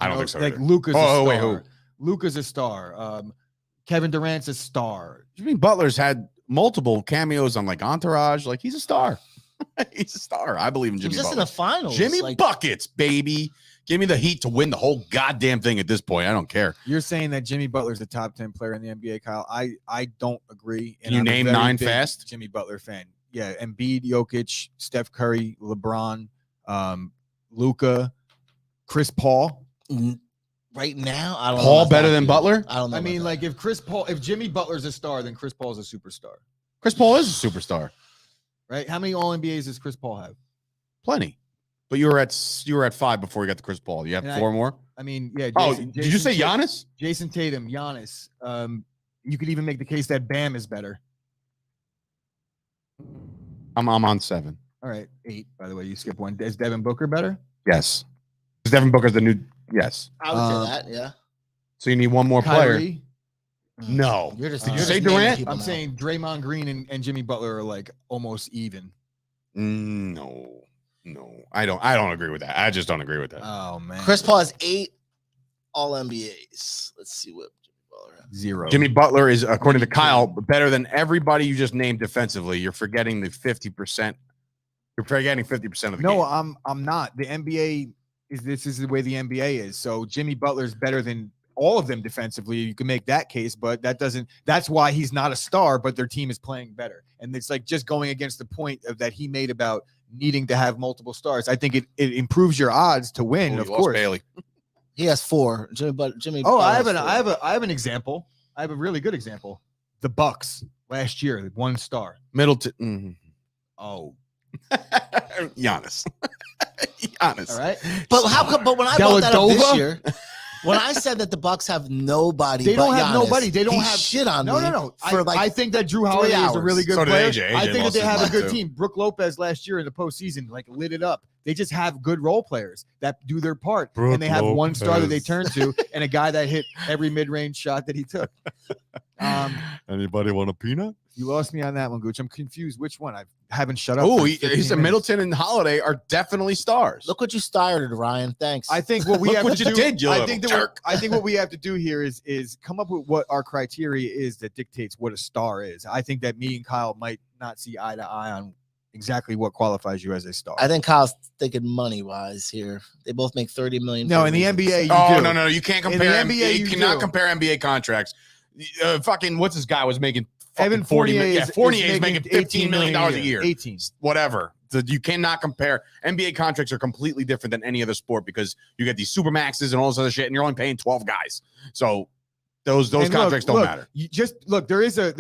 I don't think so. Like Luka's a star. Wait, who? Luka's a star. Kevin Durant's a star. Jimmy Butler's had multiple cameos on like Entourage. Like he's a star. He's a star. I believe in Jimmy He's just Butler. in the finals. Jimmy buckets, baby. Give me the Heat to win the whole goddamn thing at this point. I don't care. You're saying that Jimmy Butler's the top 10 player in the NBA, Kyle. I don't agree. Can you name 9 fast? Jimmy Butler fan. Yeah, Embiid, Jokic, Steph Curry, LeBron, Luka, Chris Paul. Right now, I don't know. Paul better than Butler? I don't know. I mean, like if Jimmy Butler's a star, then Chris Paul's a superstar. Chris Paul is a superstar. Right? How many All-NBAs does Chris Paul have? Plenty. But you were at 5 before you got to Chris Paul. You have 4 more? I mean, yeah. Did you say Giannis? Jason Tatum, Giannis. You could even make the case that Bam is better. I'm on 7. All right, 8, by the way. You skip 1. Is Devin Booker better? Yes. Because Devin Booker's the new yes. I would say that, yeah. So you need one more Kyrie? player. No. You're just, Did you you're say just naming Durant? people I'm now. saying Draymond Green and Jimmy Butler are like almost even. No. I don't agree with that. I just don't agree with that. Oh man. Chris Paul has 8 All-NBAs. Let's see what Jimmy Butler has. 0. Jimmy Butler is, according to Kyle, better than everybody you just named defensively. You're forgetting the 50%. You're forgetting 50% of the game. No, I'm not. The NBA this is the way the NBA is. So Jimmy Butler's better than all of them defensively. You can make that case, but that's why he's not a star, but their team is playing better. And it's like just going against the point that he made about needing to have multiple stars. I think it improves your odds to win, of course. Bailey. He has 4. Jimmy. Oh, Butler I has 4. have an example. I have a really good example. The Bucks last year, 1 star. Middleton. Oh. Giannis. Giannis. All right. But how come? But when I brought that up this Dellavedova? year, when I said that the Bucks have nobody, They don't but have Giannis, nobody. They don't he have shit on me. No. For I think that Drew Holiday is a hours. really good So did player. AJ. I AJ think that lost they his have a mind, good too. team. Brooke Lopez last year in the postseason lit it up. They just have good role players that do their part, and they have 1 star that they turn to, and a guy that hit every mid-range shot that he took. Anybody want a peanut? You lost me on that one, Gooch. I'm confused. Which one? I haven't shut up. Oh, for he 15 said minutes. Middleton and Holiday are definitely stars. Look what you started, Ryan. Thanks. I think what we Look have what to you do. did, you I little think that jerk. I think what we have to do here is come up with what our criteria is that dictates what a star is. I think that me and Kyle might not see eye to eye on exactly what qualifies you as a star. I think Kyle's thinking money wise here. They both make $30 million. No, for in the reasons. NBA, you Oh, do. no. You can't In the compare NBA, You you cannot do. compare NBA contracts. Fucking, what's this guy was making? Evan Fournier is making $15 million a year. 18. Whatever. You cannot compare. NBA contracts are completely different than any other sport because you get these super maxes and all this other shit, and you're only paying 12 guys. So those And contracts don't matter. You just look. There is a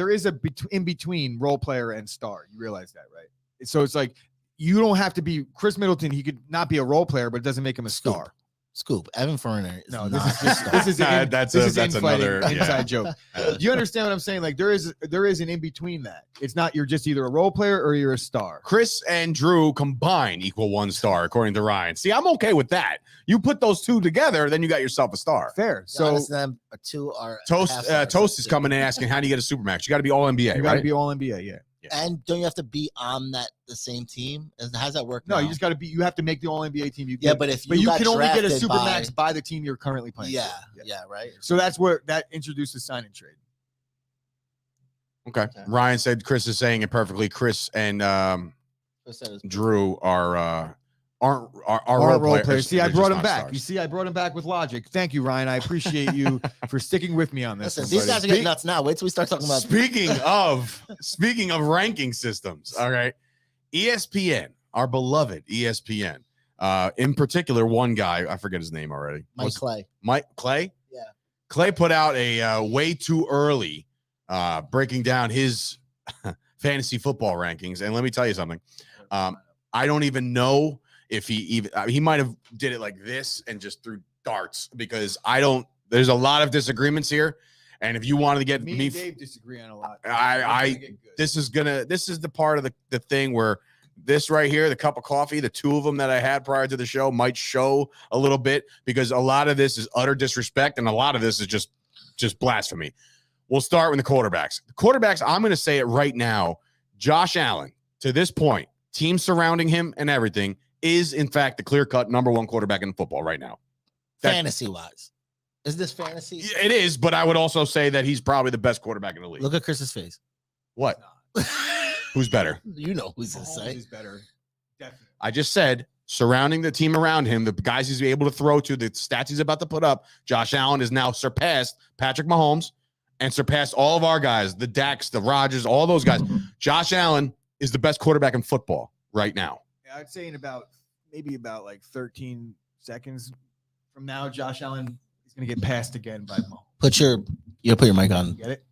in between role player and star. You realize that, right? So it's like you don't have to be Chris Middleton. He could not be a role player, but it doesn't make him a star. Scoop. Evan Fournier. Is No, not this is just a this is Nah, in, that's this a- is that's infighting, another- yeah. inside joke. Do you understand what I'm saying? Like there is an in between that. It's not you're just either a role player or you're a star. Chris and Drew combined equal 1 star, according to Ryan. See, I'm okay with that. You put those 2 together, then you got yourself a star. Fair. So So them two are Toast half stars. Toast is coming in asking, how do you get a supermax? You got to be all NBA, you got to right? be all NBA. Yeah. And don't you have to be on the same team? How's that work? No, now? you just got to be. You have to make the all NBA team. You Yeah, get, but if but you you got can only get a drafted super by- max by the team you're currently playing. Yeah, for. yeah, right. So that's where that introduces sign and trade. Okay. Ryan said Chris is saying it perfectly. Chris and Drew aren't Role players. See, I They're brought just him not back. stars. You see, I brought him back with logic. Thank you, Ryan. I appreciate you for sticking with me on this. Listen, one, these buddy. guys are getting nuts now. Wait till we start talking about. Speaking of ranking systems, all right. ESPN, our beloved ESPN, in particular, one guy, I forget his name already. Mike Clay. Mike Clay? Yeah. Clay put out a way too early breaking down his fantasy football rankings. And let me tell you something. I don't even know if he might have did it like this and just threw darts because there's a lot of disagreements here. And if you wanted to get Me and Dave disagree on a lot. this is the part of the thing where this right here, the cup of coffee, the 2 of them that I had prior to the show might show a little bit because a lot of this is utter disrespect and a lot of this is just blasphemy. We'll start with the quarterbacks. The quarterbacks, I'm going to say it right now. Josh Allen, to this point, team surrounding him and everything is, in fact, the clear-cut number one quarterback in football right now. Fantasy-wise. Is this fantasy? It is, but I would also say that he's probably the best quarterback in the league. Look at Chris's face. What? Who's better? You know who's going to say. He's better. Definitely. I just said, surrounding the team around him, the guys he's able to throw to, the stats he's about to put up, Josh Allen has now surpassed Patrick Mahomes and surpassed all of our guys, the Daks, the Rodgers, all those guys. Josh Allen is the best quarterback in football right now. I'd say in about 13 seconds from now, Josh Allen is going to get passed again by Mahomes. Put your mic on. Get it?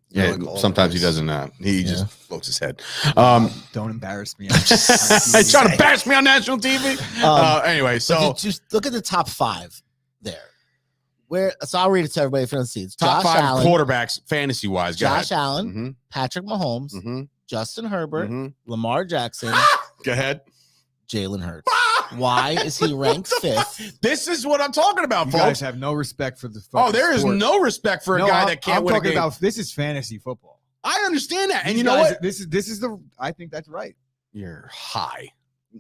Yeah, Like sometimes he doesn't. He just floats his head. Don't embarrass me. He's trying to bash me on national TV. Anyway, so just look at the top 5 there. So I'll read it to everybody if you don't see it. top Josh 5 Allen, quarterbacks fantasy wise. Josh Allen, Mm-hmm. Patrick Mahomes, Mm-hmm. Justin Herbert, Mm-hmm. Lamar Jackson, Go ahead. Jalen Hurts. Why is he ranked 5th? This is what I'm talking about, You folks. guys have no respect for the There is sport. no respect for a guy that can't I'm win a talking game. about this is fantasy football. I understand that, and These you know guys- what? This is I think that's right. You're high.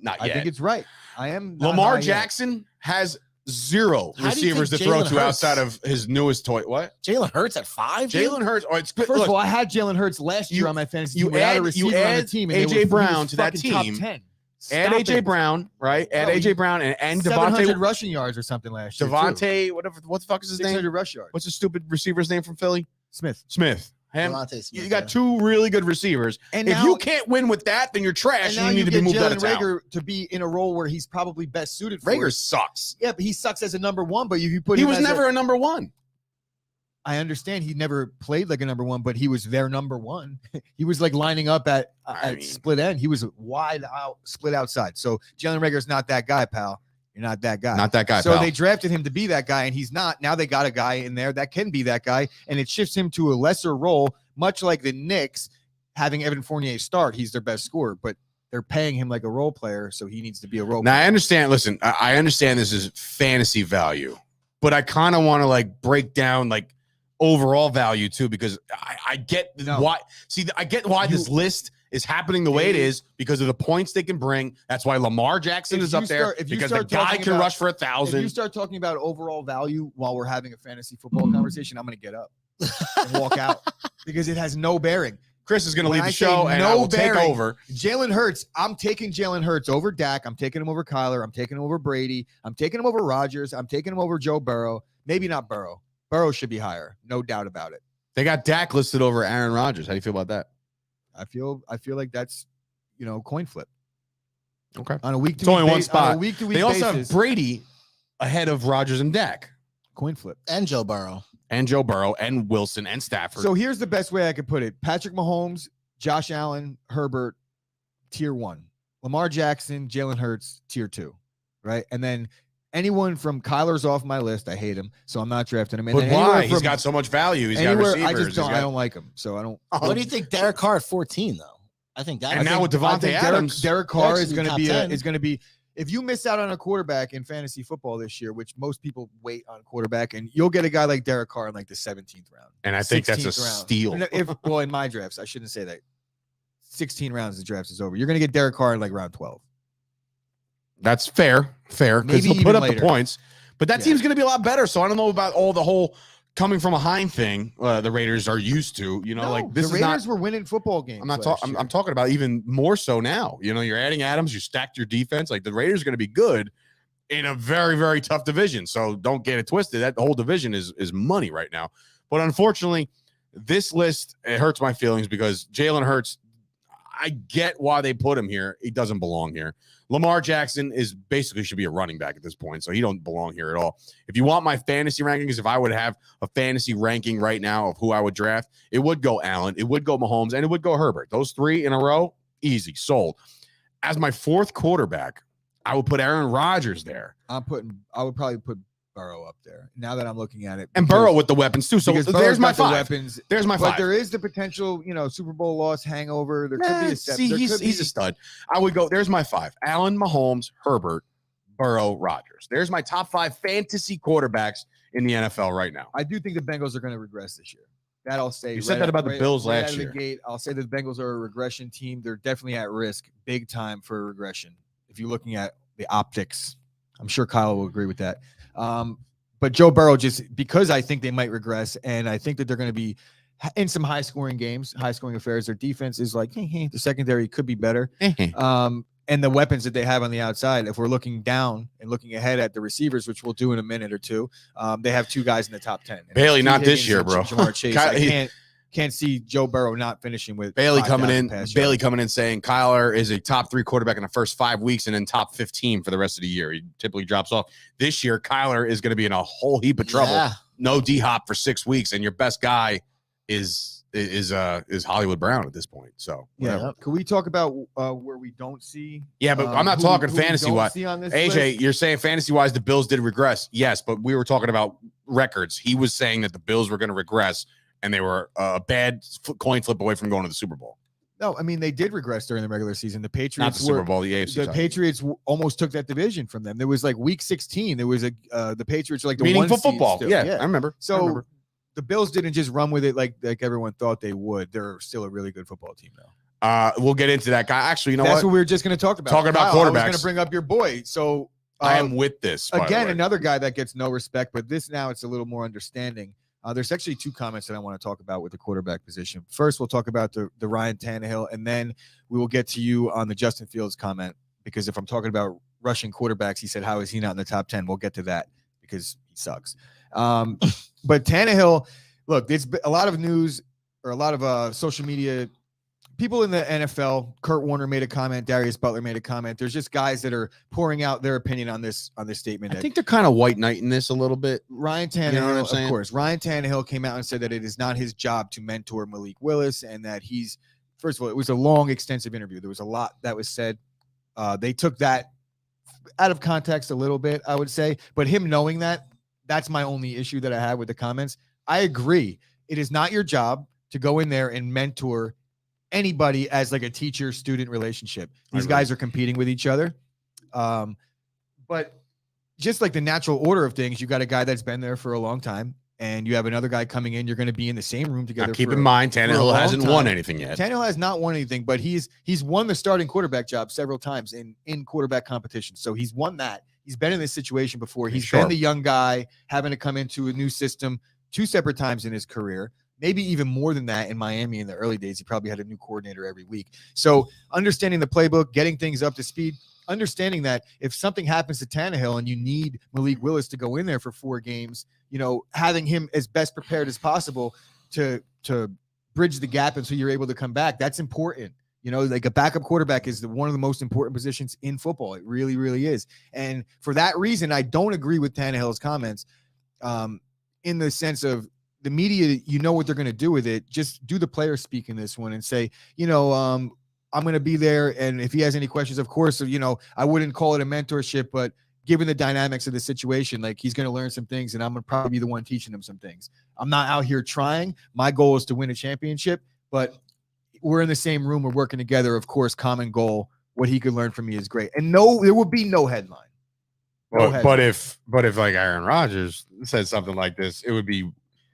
Not I yet. think it's right. I am. not Lamar high yet. Jackson has 0 How do you receivers to think throw Jalen to Hurts- outside of his newest toy. What? Jalen Hurts at 5? Jalen Hurts. Oh, it's good. First Look, of all, I had Jalen Hurts last year on my fantasy you team without add- a receiver you on the add team. A.J. he was Brown to that fucking top team. 10. add Stop AJ it. Brown, right? Add No, AJ Brown and 700 Devontae. rushing yards or something last year. too. Devontae, whatever. What the fuck is his 600 name? rush yards. What's the stupid receiver's name from Philly? Smith? Him. Devontae Smith, You got 2 really good receivers. And if now, you can't win with that, then you're trash and now and you need to be get moved out Jalen of town. Reagor to be in a role where he's probably best suited for Reagor it. sucks. Yeah, but he sucks as a number 1. But if you put He him was as never a number 1. I understand he never played like a number 1, but he was their number 1. He was like lining up at I mean- split end. He was wide out, split outside. So Jalen Reagor's not that guy, pal. You're not that guy. Not that guy, So pal. they drafted him to be that guy, and he's not. Now they got a guy in there that can be that guy, and it shifts him to a lesser role, much like the Knicks having Evan Fournier start. He's their best scorer, but they're paying him like a role player, so he needs to be a role Now player. I understand. Listen, I understand this is fantasy value, but I kind of want to like break down like overall value too, because I get No. why. See, I get why this list is happening the way it is because of the points they can bring. That's why Lamar Jackson If is you up there start- if you because the start guy talking can about- rush for If you 1,000. start talking about overall value while we're having a fantasy football conversation, I'm going to get up and walk out because it has no bearing. Chris is going to when leave I the say show and I no will take bearing, over. Jalen Hurts, I'm taking Jalen Hurts over Dak. I'm taking him over Kyler. I'm taking him over Brady. I'm taking him over Rodgers. I'm taking him over Joe Burrow. Maybe not Burrow. Burrow should be higher. No doubt about it. They got Dak listed over Aaron Rodgers. How do you feel about that? I feel like that's, coin flip. Okay. On a week to It's only week one spot. On a week to week They also basis, have Brady ahead of Rodgers and Dak coin flip. and Joe Burrow. and Joe Burrow and Wilson and Stafford. So here's the best way I could put it. Patrick Mahomes, Josh Allen, Herbert, tier 1. Lamar Jackson, Jalen Hurts, tier 2. Right? And then anyone from Kyler's off my list. I hate him, so I'm not drafting him. And but then anywhere why? He's from- got so much value. He's got anywhere, receivers. I just He's don't. I got- don't like him, so I don't. What do you think Derek Carr at 14 though? I think that. And I now think- with I Devontae think Adams, Derek Carr is actually going to top be 10. is going to be. If you miss out on a quarterback in fantasy football this year, which most people wait on quarterback, and you'll get a guy like Derek Carr in like the 17th round. and I think that's a 16th round. steal. No, well, in my drafts, I shouldn't say that. 16 rounds, the draft is over. You're going to get Derek Carr in like round 12. That's fair, because Maybe he'll put even up later. the points. But that Yeah. team's going to be a lot better. So I don't know about all the whole coming from behind thing the Raiders are used to. Like this the is not. Raiders were winning football games. I'm not last talking. year. I'm talking about even more so now. You're adding Adams. You stacked your defense. Like the Raiders are going to be good in a very, very tough division. So don't get it twisted. That whole division is money right now. But unfortunately, this list, it hurts my feelings because Jalen Hurts, I get why they put him here. He doesn't belong here. Lamar Jackson is basically should be a running back at this point, so he don't belong here at all. If you want my fantasy rankings, if I would have a fantasy ranking right now of who I would draft, it would go Allen, it would go Mahomes, and it would go Herbert. Those 3 in a row, easy, sold. As my 4th quarterback, I would put Aaron Rodgers there. I would probably put Burrow up there. Now that I'm looking at it, And because- Burrow with the weapons too. So because there's Burrow's my got the 5. weapons. There's my But 5. there is the potential, Super Bowl loss hangover. There could be a step. See, there he's could be- a stud. I would go. There's my 5: Allen, Mahomes, Herbert, Burrow, Rodgers. There's my top 5 fantasy quarterbacks in the NFL right now. I do think the Bengals are going to regress this year. That I'll say. You said that about the Bills right last out of year. the gate, I'll say the Bengals are a regression team. They're definitely at risk, big time for a regression. If you're looking at the optics, I'm sure Kyle will agree with that. But Joe Burrow, just because I think they might regress, and I think that they're going to be in some high-scoring games, high-scoring affairs. Their defense is like, the secondary could be better. And the weapons that they have on the outside, if we're looking down and looking ahead at the receivers, which we'll do in a minute or two, they have 2 guys in the top 10. Bailey, not this year, bro. Jamar Chase. I can't see Joe Burrow not finishing with Bailey coming in. Bailey coming in saying Kyler is a top 3 quarterback in the first 5 weeks and then top 15 for the rest of the year. He typically drops off. This year, Kyler is going to be in a whole heap of trouble. Yeah. No D-Hop for 6 weeks, and your best guy is Hollywood Brown at this point. So yeah, can we talk about where we don't see? Yeah, but I'm not talking fantasy wise. AJ, list? You're saying fantasy wise the Bills did regress. Yes, but we were talking about records. He was saying that the Bills were going to regress, and they were a bad coin flip away from going to the Super Bowl. No, I mean they did regress during the regular season. The Patriots, not the Super Bowl, the AFC. The Patriots almost took that division from them. There was like week 16. There was the Patriots were like the meaningful 1 seed football. still. Yeah, I remember. So. The Bills didn't just run with it like everyone thought they would. They're still a really good football team now. We'll get into that guy. Actually, you know That's what we were just going to talk about. Talking about Kyle, quarterbacks. I was going to bring up your boy. So I am with this. Again, another guy that gets no respect, but this now it's a little more understanding. There's actually 2 comments that I want to talk about with the quarterback position. First, we'll talk about the Ryan Tannehill, and then we will get to you on the Justin Fields comment, because if I'm talking about rushing quarterbacks, he said, how is he not in the top 10? We'll get to that because he sucks. But Tannehill, look, there's a lot of news or a lot of social media. People in the NFL, Kurt Warner made a comment, Darius Butler made a comment. There's just guys that are pouring out their opinion on this statement. I think they're kind of white knighting this a little bit. Ryan Tannehill, you know what I'm saying? Of course, Ryan Tannehill came out and said that it is not his job to mentor Malik Willis, and that first of all, it was a long, extensive interview. There was a lot that was said. They took that out of context a little bit, I would say. But him knowing that, that's my only issue that I have with the comments. I agree. It is not your job to go in there and mentor anybody as like a teacher-student relationship. These guys are competing with each other. But just like the natural order of things, you got a guy that's been there for a long time, and you have another guy coming in. You're going to be in the same room together. Now, keep in mind, Tannehill hasn't won anything yet. Tannehill has not won anything, but he's won the starting quarterback job several times in quarterback competition. So he's won that. He's been in this situation before. He's been the young guy having to come into a new system 2 separate times in his career, maybe even more than that in Miami in the early days. He probably had a new coordinator every week. So understanding the playbook, getting things up to speed, understanding that if something happens to Tannehill and you need Malik Willis to go in there for 4 games, having him as best prepared as possible to bridge the gap until you're able to come back, that's important. Like a backup quarterback is one of the most important positions in football. It really, really is. And for that reason, I don't agree with Tannehill's comments in the sense of the media, what they're going to do with it. Just do the player speak in this one and say, I'm going to be there. And if he has any questions, of course, I wouldn't call it a mentorship, but given the dynamics of the situation, like he's going to learn some things and I'm going to probably be the one teaching him some things. I'm not out here trying. My goal is to win a championship, but we're in the same room. We're working together. Of course, common goal. What he could learn from me is great. And no, there will be no headline. But if like Aaron Rodgers said something like this, it would be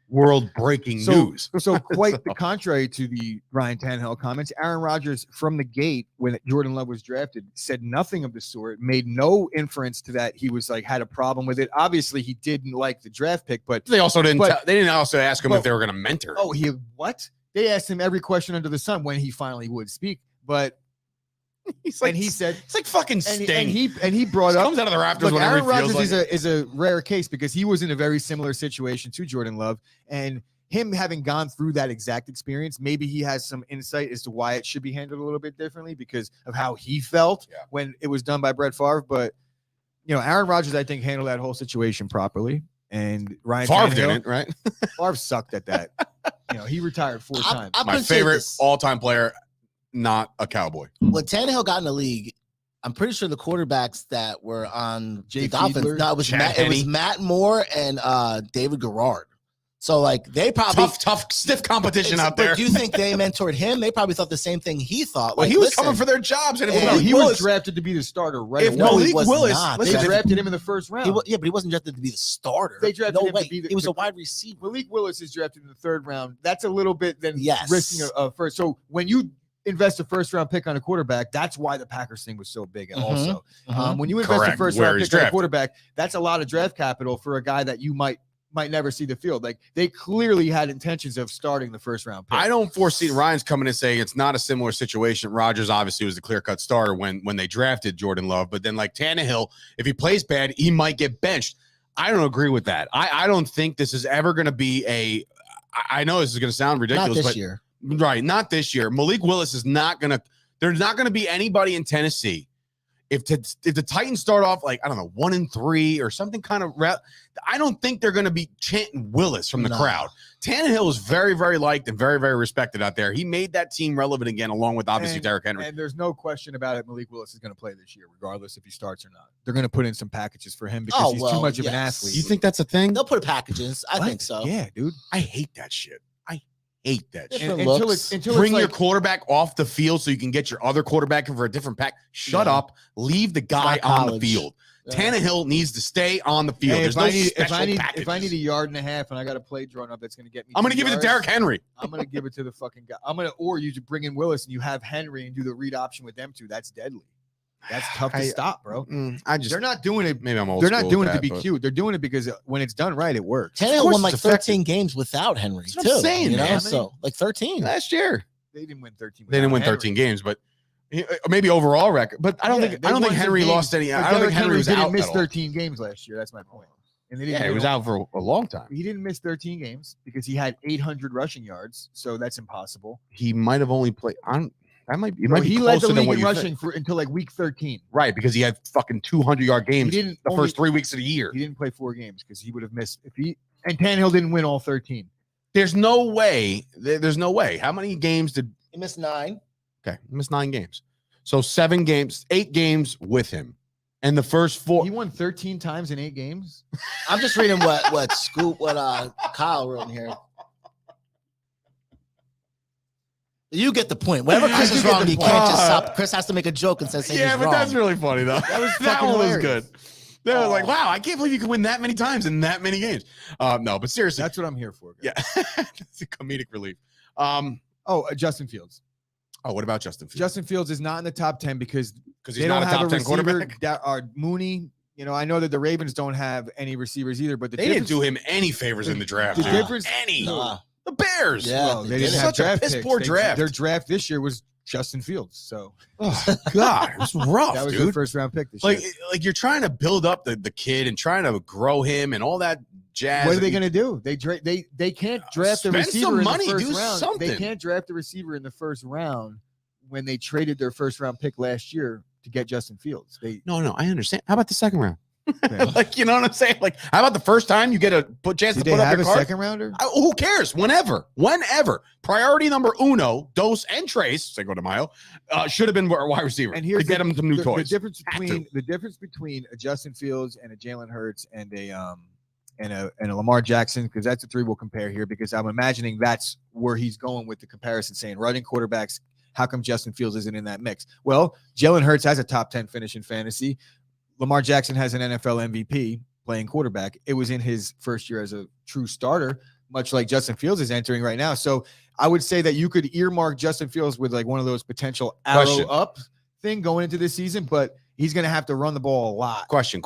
world-breaking news. So quite the contrary to the Ryan Tannehill comments, Aaron Rodgers from the gate when Jordan Love was drafted said nothing of the sort, made no inference to that he was like had a problem with it. Obviously, he didn't like the draft pick, but they also didn't. They didn't also ask him if they were going to mentor. Oh, what? They asked him every question under the sun when he finally would speak, but. He said it's like fucking Sting. And he brought up comes out of the rafters. Look, Aaron Rodgers is a rare case because he was in a very similar situation to Jordan Love, and him having gone through that exact experience, maybe he has some insight as to why it should be handled a little bit differently because of how he felt when it was done by Brett Favre. But Aaron Rodgers, I think, handled that whole situation properly, and Ryan Favre didn't, right? Favre sucked at that. He retired 4 times. My favorite all-time player. Not a Cowboy. When Tannehill got in the league, I'm pretty sure the quarterbacks that were on the Dolphins. No, it was Matt Moore and David Garrard. So like they probably tough, stiff competition out there. But do you think they mentored him? They probably thought the same thing he thought. Well, like, he was coming for their jobs, and he was drafted to be the starter right away. Malik Willis, they drafted him in the first round. But he wasn't drafted to be the starter. They drafted him to be he was a wide receiver. Malik Willis is drafted in the third round. That's a little bit then risking Yes. a first. So when you invest a first round pick on a quarterback, that's why the Packers thing was so big. Also, when you invest a first round pick on a quarterback, that's a lot of draft capital for a guy that you might never see the field. Like they clearly had intentions of starting the first round pick. I don't foresee Ryan's coming and saying it's not a similar situation. Rodgers obviously was the clear-cut starter when they drafted Jordan Love, but then like Tannehill, if he plays bad, he might get benched. I don't agree with that. I don't think this is ever going to be I know this is going to sound ridiculous, Not this year. Right, not this year. Malik Willis is not going to – there's not going to be anybody in Tennessee. If the Titans start off like, I don't know, 1-3 or something kind of I don't think they're going to be chanting Willis from the crowd. Tannehill is very, very liked and very, very respected out there. He made that team relevant again, along with obviously Derrick Henry. And there's no question about it. Malik Willis is going to play this year, regardless if he starts or not. They're going to put in some packages for him because he's too much of an athlete. You think that's a thing? They'll put packages. I think so. Yeah, dude. I hate that shit. Hate that shit. Until Bring your quarterback off the field so you can get your other quarterback in for a different pack. Shut up. Leave the guy on the field. Tannehill needs to stay on the field. Hey, There's no special packages. If I need a yard and a half and I got a play drawn up that's going to get me, I'm going to give it to Derrick Henry. I'm going to give it to the fucking guy. Or you just bring in Willis and you have Henry and do the read option with them two. That's deadly. That's tough to stop, bro. They're not doing it. Maybe I'm old. They're not doing it to be cute. They're doing it because when it's done right, it works. Tannehill won like 13 games without Henry, too. I'm saying, man. So like 13 last year. They didn't win 13. They didn't win 13 games, but maybe overall record. But I don't think Henry lost any. I don't think Henry was out. He didn't miss 13 games last year. That's my point. And he was out for a long time. He didn't miss 13 games because he had 800 rushing yards. So that's impossible. He might have only played on. He led the league in rushing until like week 13. Right, because he had fucking 200-yard games the first 3 weeks of the year. He didn't play 4 games because he would have missed and Tannehill didn't win all 13. There's no way. There's no way. How many games did he missed? 9. Okay, he missed 9 games. So 7 games, 8 games with him. And the first 4. He won 13 times in 8 games. I'm just reading what Kyle wrote in here. You get the point. Whenever Chris is wrong, you can't just stop. Chris has to make a joke and say yeah, but wrong. That's really funny though. That one was good. They were like, wow, I can't believe you could win that many times in that many games. No, but seriously, that's what I'm here for. Guys. Yeah, it's a comedic relief. Justin Fields. Oh, what about Justin Fields? Justin Fields is not in the top 10 because he's not a top 10 quarterback. Mooney. You know, I know that the Ravens don't have any receivers either, but they didn't do him any favors in the draft. The difference, the Bears. Yeah, well, they didn't have draft picks. Poor draft. Their draft this year was Justin Fields. So, God, it was rough. That was dude. the first round pick this year. Like you're trying to build up the kid and trying to grow him and all that jazz. What are they going to do? They can't draft a receiver in the first round. Something. They can't draft a receiver in the first round when they traded their first round pick last year to get Justin Fields. No, I understand. How about the second round? Like, you know what I'm saying? Like, how about the first time you get a chance to put up your card? Second rounder? Who cares? Whenever. Priority number uno, dos, and tres, Cinco de Mayo, should have been a wide receiver. And here's to get him some new toys. The difference between a Justin Fields and a Jalen Hurts and a Lamar Jackson, because that's the 3 we'll compare here, because I'm imagining that's where he's going with the comparison, saying running quarterbacks, how come Justin Fields isn't in that mix? Well, Jalen Hurts has a top 10 finish in fantasy. Lamar Jackson has an NFL MVP playing quarterback. It was in his first year as a true starter, much like Justin Fields is entering right now. So I would say that you could earmark Justin Fields with like one of those potential arrow up thing going into this season, but he's going to have to run the ball a lot. Question.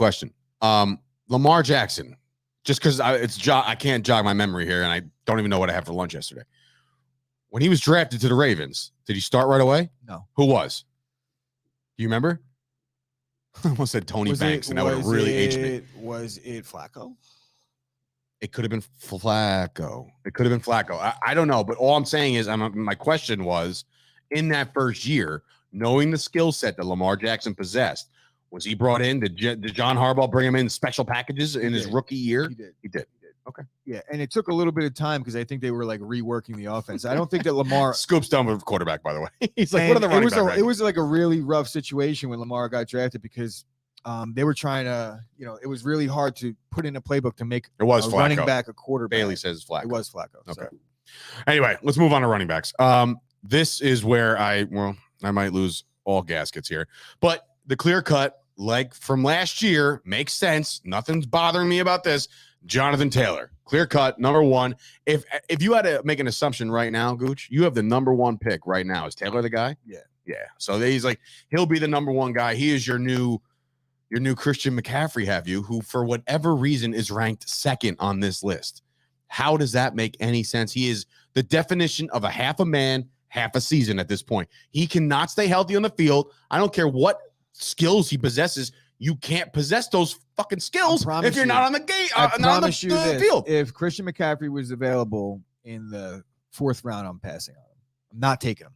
Lamar Jackson, just because I can't jog my memory here, and I don't even know what I had for lunch yesterday. When he was drafted to the Ravens, did he start right away? No. Who was? Do you remember? I almost said Tony Banks, and that would have really aged me. Was it Flacco? It could have been Flacco. I don't know, but all I'm saying is, my question was, in that first year, knowing the skill set that Lamar Jackson possessed, was he brought in? Did John Harbaugh bring him in special packages in his rookie year? He did. Okay. Yeah, and it took a little bit of time because I think they were like reworking the offense. I don't think that Lamar Scoop's done with quarterback, by the way. He's like, what are the running backs? It was like a really rough situation when Lamar got drafted because They were trying to, it was really hard to put in a playbook to make It was a running Flacco. back a quarterback. Bailey says Flacco. It was Flacco. Okay. So. Anyway, let's move on to running backs. This is where I might lose all gaskets here, but the clear cut, like from last year, makes sense. Nothing's bothering me about this. Jonathan Taylor, clear cut, number one. If you had to make an assumption right now, Gooch, you have the number one pick right now. Is Taylor the guy? Yeah. So he'll be the number one guy. He is your new Christian McCaffrey, who for whatever reason is ranked second on this list. How does that make any sense? He is the definition of a half a man, half a season at this point. He cannot stay healthy on the field. I don't care what skills he possesses. You can't possess those fucking skills if you're not on the gate. Not on the field. If Christian McCaffrey was available in the 4th round, I'm passing on him. I'm not taking him.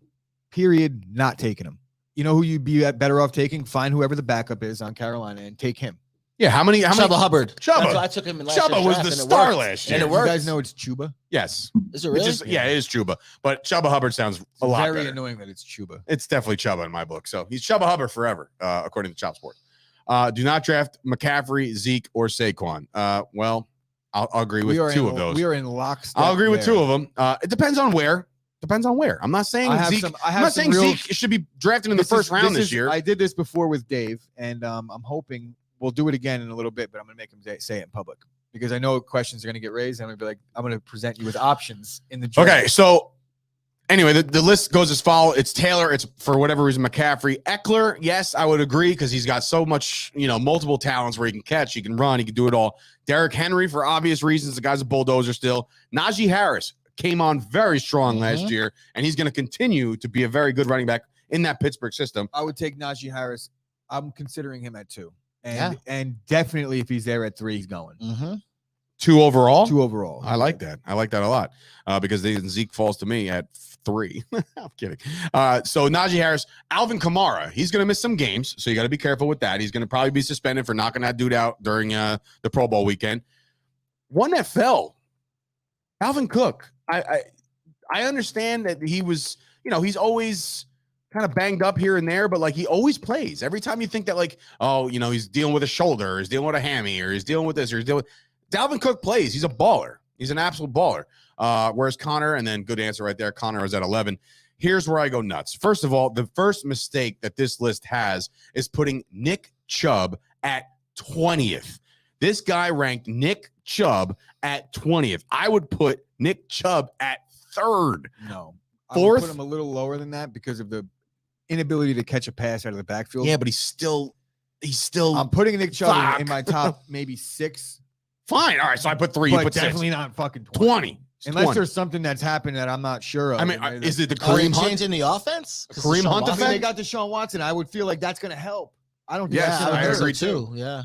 Period. Not taking him. You know who you'd be better off taking? Find whoever the backup is on Carolina and take him. Yeah, how many? Chuba Hubbard. Chuba. That's why I took him in last Chuba year's was draft, the and star last year. And it You worked. guys know it's Chuba? Yes. Is it really? It is Chuba. But Chuba Hubbard sounds a lot Very better. annoying that it's Chuba. It's definitely Chuba in my book. So he's Chuba Hubbard forever, according to Chop Sport. Do not draft McCaffrey, Zeke, or Saquon. Well, I'll agree with two of those. We are in lockstep. I'll agree with there. two of them. It depends on where. I'm not saying Zeke. I'm not saying Zeke should be drafted in the first round this year. I did this before with Dave, and I'm hoping we'll do it again in a little bit, but I'm going to make him say it in public because I know questions are going to get raised. And I'm going to be like, I'm going to present you with options in the draft. Okay, so anyway, the list goes as follows. It's Taylor. It's for whatever reason McCaffrey. Eckler, yes, I would agree because he's got so much, multiple talents where he can catch, he can run, he can do it all. Derrick Henry, for obvious reasons, the guy's a bulldozer still. Najee Harris came on very strong last year, and he's going to continue to be a very good running back in that Pittsburgh system. I would take Najee Harris. I'm considering him at 2. And definitely if he's there at 3, he's going. 2 overall? 2 overall. I like that. I like that a lot because Zeke falls to me at 3. I'm kidding. So Najee Harris, Alvin Kamara, he's going to miss some games, so you got to be careful with that. He's going to probably be suspended for knocking that dude out during the Pro Bowl weekend. One that fell, Alvin Cook. I understand that he was, he's always kind of banged up here and there, but he always plays. Every time you think that he's dealing with a shoulder, or he's dealing with a hammy, or he's dealing with this, or he's dealing with Dalvin Cook plays. He's a baller. He's an absolute baller. Whereas Connor, and then good answer right there. Connor is at 11. Here's where I go nuts. First of all, the first mistake that this list has is putting Nick Chubb at 20th. This guy ranked Nick Chubb at 20th. I would put Nick Chubb at 3rd. No. 4th? I would put him a little lower than that because of the inability to catch a pass out of the backfield. Yeah, but he's still. I'm putting Nick Chubb in my top maybe 6. Fine. All right. So I put 3. You But put 6. definitely not fucking 20. Unless there's something that's happened that I'm not sure of. I mean, is it the Are they Kareem Hunt? changing the offense? Kareem Hunt I mean, effect? they got Deshaun Watson. I would feel like that's going to help. I don't. Yes, I I agree agree too. Yeah.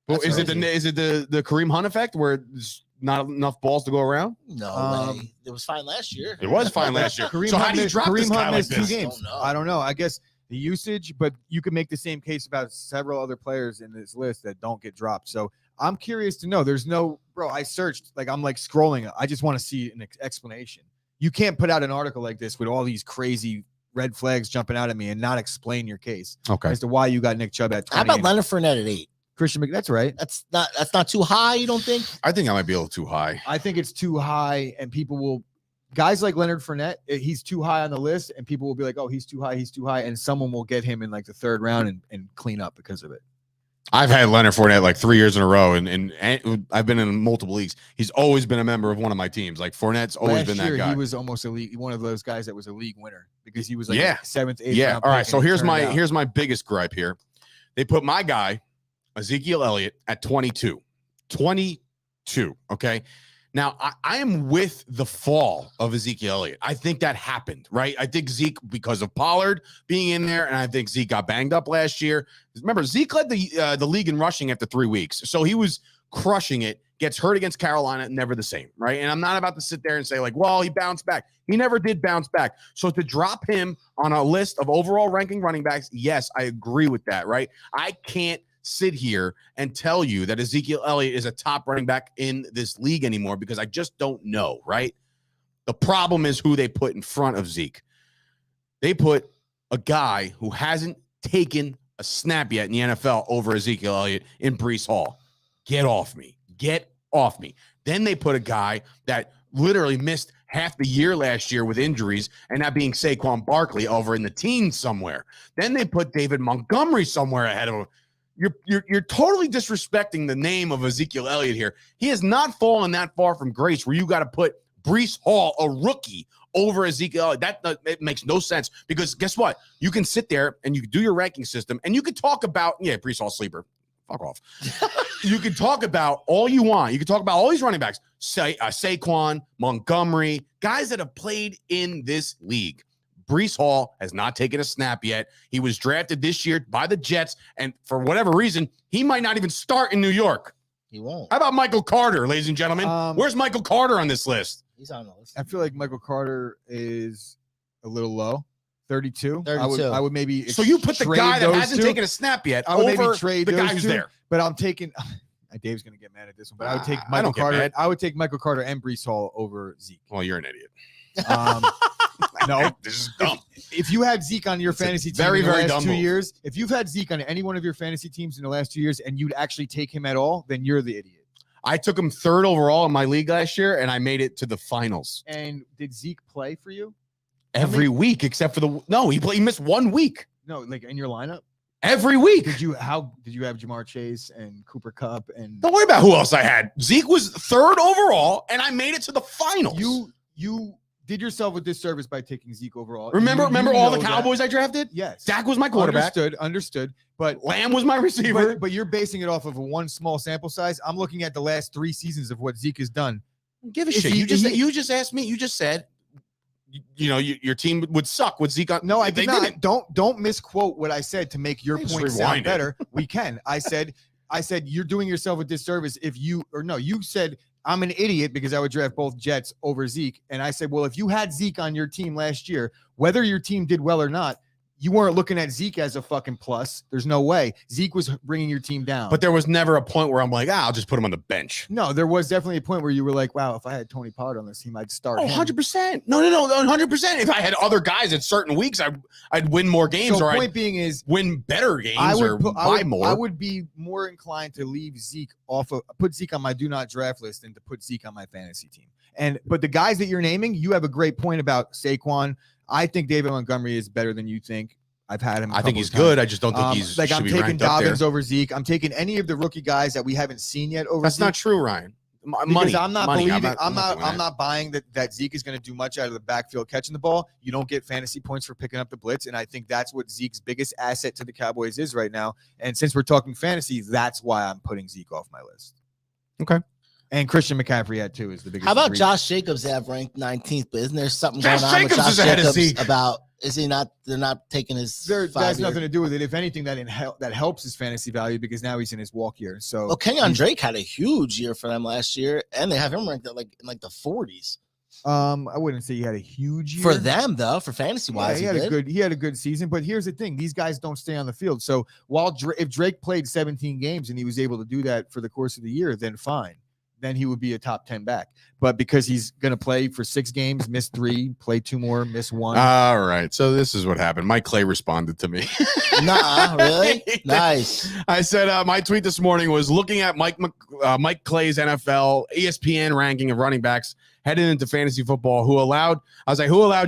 Well, That's is it the Kareem Hunt effect where there's not enough balls to go around? No way. It was fine last year. It was fine last year. Kareem So how Hunt do you missed- drop Kareem this guy Hunt like missed 2 this? games. Don't know. I don't know. I guess the usage, but you can make the same case about several other players in this list that don't get dropped. So I'm curious to know. There's no, bro. I searched, I'm scrolling. I just want to see an explanation. You can't put out an article like this with all these crazy red flags jumping out at me and not explain your case Okay. as to why you got Nick Chubb at 20. How about Leonard Fournette at 8? Christian McCaffrey? That's right. That's not too high, you don't think? I think I might be a little too high. I think it's too high, and people will. Guys like Leonard Fournette, he's too high on the list, and people will be like, "Oh, he's too high," and someone will get him in the 3rd round and clean up because of it. I've had Leonard Fournette 3 years in a row, and I've been in multiple leagues. He's always been a member of one of my teams. Fournette's always been that guy. He was almost a league, one of those guys that was a league winner because he was 7th, 8th. Yeah. round All right. pick, So and it here's turned out. here's my biggest gripe here. They put my guy, Ezekiel Elliott, at 22. 22. Okay. Now, I am with the fall of Ezekiel Elliott. I think that happened, right? I think Zeke, because of Pollard being in there, and I think Zeke got banged up last year. Remember, Zeke led the league in rushing after 3 weeks. So he was crushing it, gets hurt against Carolina, never the same, right? And I'm not about to sit there and say, well, he bounced back. He never did bounce back. So to drop him on a list of overall ranking running backs, yes, I agree with that, right? I can't sit here and tell you that Ezekiel Elliott is a top running back in this league anymore because I just don't know, right? The problem is who they put in front of Zeke. They put a guy who hasn't taken a snap yet in the NFL over Ezekiel Elliott in Breece Hall. Get off me. Get off me. Then they put a guy that literally missed half the year last year with injuries, and that being Saquon Barkley over in the teens somewhere. Then they put David Montgomery somewhere ahead of him. You're totally disrespecting the name of Ezekiel Elliott here. He has not fallen that far from grace where you got to put Breece Hall, a rookie, over Ezekiel Elliott. That it makes no sense, because guess what? You can sit there and you can do your ranking system and you can talk about, Breece Hall sleeper. Fuck off. You can talk about all you want. You can talk about all these running backs, Saquon, Montgomery, guys that have played in this league. Breece Hall has not taken a snap yet. He was drafted this year by the Jets, and for whatever reason, he might not even start in New York. He won't. How about Michael Carter, ladies and gentlemen? Where's Michael Carter on this list? He's on the list. I feel like Michael Carter is a little low. 32. 32. I would maybe. So you put the guy that hasn't taken a snap yet over maybe trade the those guy who's two, there. But I'm taking. Dave's gonna get mad at this one, but I would take I Michael don't get Carter. mad. I would take Michael Carter and Breece Hall over Zeke. Well, you're an idiot. No, This is dumb. if you had Zeke on your fantasy team very, in the very last dumb 2 move. years, if you've had Zeke on any one of your fantasy teams in the last 2 years, and you'd actually take him at all, then you're the idiot. I took him third overall in my league last year, and I made it to the finals And did Zeke play for you? every week except for he missed 1 week. No, like in your lineup. Every week. Did you have Jamar Chase and Cooper Kupp and Don't worry about who else I had. Zeke was third overall, and I made it to the finals. you did yourself a disservice by taking Zeke overall. remember You all the know that. Cowboys I drafted? Yes. Dak was my quarterback. Understood. But Lamb was my receiver. but you're basing it off of one small sample size. I'm looking at the last 3 seasons of what Zeke has done. Give a Is shit. he- You just asked me. You just said, your team would suck with Zeke on. No, I they did not. didn't. Don't misquote what I said to make your Just point rewind sound it. better. We can. I said you're doing yourself a disservice if you said I'm an idiot because I would draft both Jets over Zeke. And I said, well, if you had Zeke on your team last year, whether your team did well or not, you weren't looking at Zeke as a fucking plus. There's no way. Zeke was bringing your team down. But there was never a point where I'm like, I'll just put him on the bench. No, there was definitely a point where you were like, wow, if I had Tony Pollard on this team, I'd start him. 100%. No, 100%. If I had other guys at certain weeks, I'd win more games, So or point I'd being is, win better games, I or would buy more. I would be more inclined to leave Zeke put Zeke on my do not draft list than to put Zeke on my fantasy team. But the guys that you're naming, you have a great point about Saquon. I think David Montgomery is better than you think. I've had him. I think he's good. I just don't think I'm should taking be ranked up there. Dobbins over Zeke. I'm taking any of the rookie guys that we haven't seen yet over. That's Zeke. not true, Ryan. Because I'm not believing. doing I'm that. not buying that Zeke is going to do much out of the backfield catching the ball. You don't get fantasy points for picking up the blitz, and I think that's what Zeke's biggest asset to the Cowboys is right now. And since we're talking fantasy, that's why I'm putting Zeke off my list. Okay. And Christian McCaffrey had too is the biggest. How about reason. Josh Jacobs have ranked 19th? But isn't there something Josh going on Jacobs with Josh is ahead of Jacobs Zeke. about? Is he not? They're not taking his. That 5 has year- nothing to do with it. If anything, that helps his fantasy value because now he's in his walk year. So Well, Kenyon Drake had a huge year for them last year, and they have him ranked at in the 40s. I wouldn't say he had a huge year For them, though, for fantasy wise, he had a good season. But here's the thing: these guys don't stay on the field. So if Drake played 17 games and he was able to do that for the course of the year, then fine. Then he would be a top 10 back. But because he's going to play for 6 games, miss 3, play 2 more, miss 1. All right. So this is what happened. Mike Clay responded to me. Nah, really? Nice. I said my tweet this morning was looking at Mike Clay's NFL ESPN ranking of running backs headed into fantasy football. Who allowed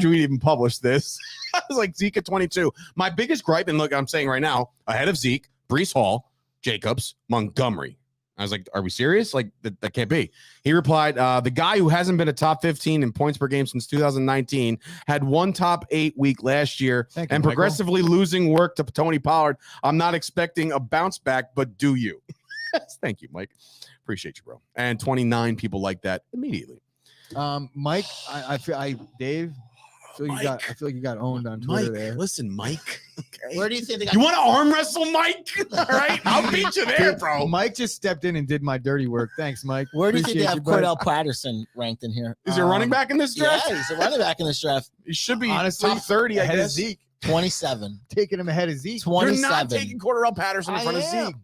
you to even publish this? I was like, Zeke at 22. My biggest gripe, and look, I'm saying right now, ahead of Zeke, Breece Hall, Jacobs, Montgomery. I was like, are we serious? Like, that can't be. He replied, the guy who hasn't been a top 15 in points per game since 2019 had 1 top 8 week last year Thank you, and Michael. progressively losing work to Tony Pollard. I'm not expecting a bounce back, but do you? Thank you, Mike. Appreciate you, bro. And 29 people like that immediately. Mike, Dave, I feel like you got owned on Twitter there. Listen, Mike. Okay. Where do you think they got? You want to arm wrestle Mike? All right, I'll beat you there, bro. Mike just stepped in and did my dirty work. Thanks, Mike. Where do you think they Appreciate have you, bud. Cordell Patterson ranked in here? Is he a running back in this draft? Yeah, he's a running back in this draft. He should be Honestly, top 30, I ahead of guess. Zeke. 27. Taking him ahead of Zeke. You're 27. not taking Cordell Patterson in front of Zeke.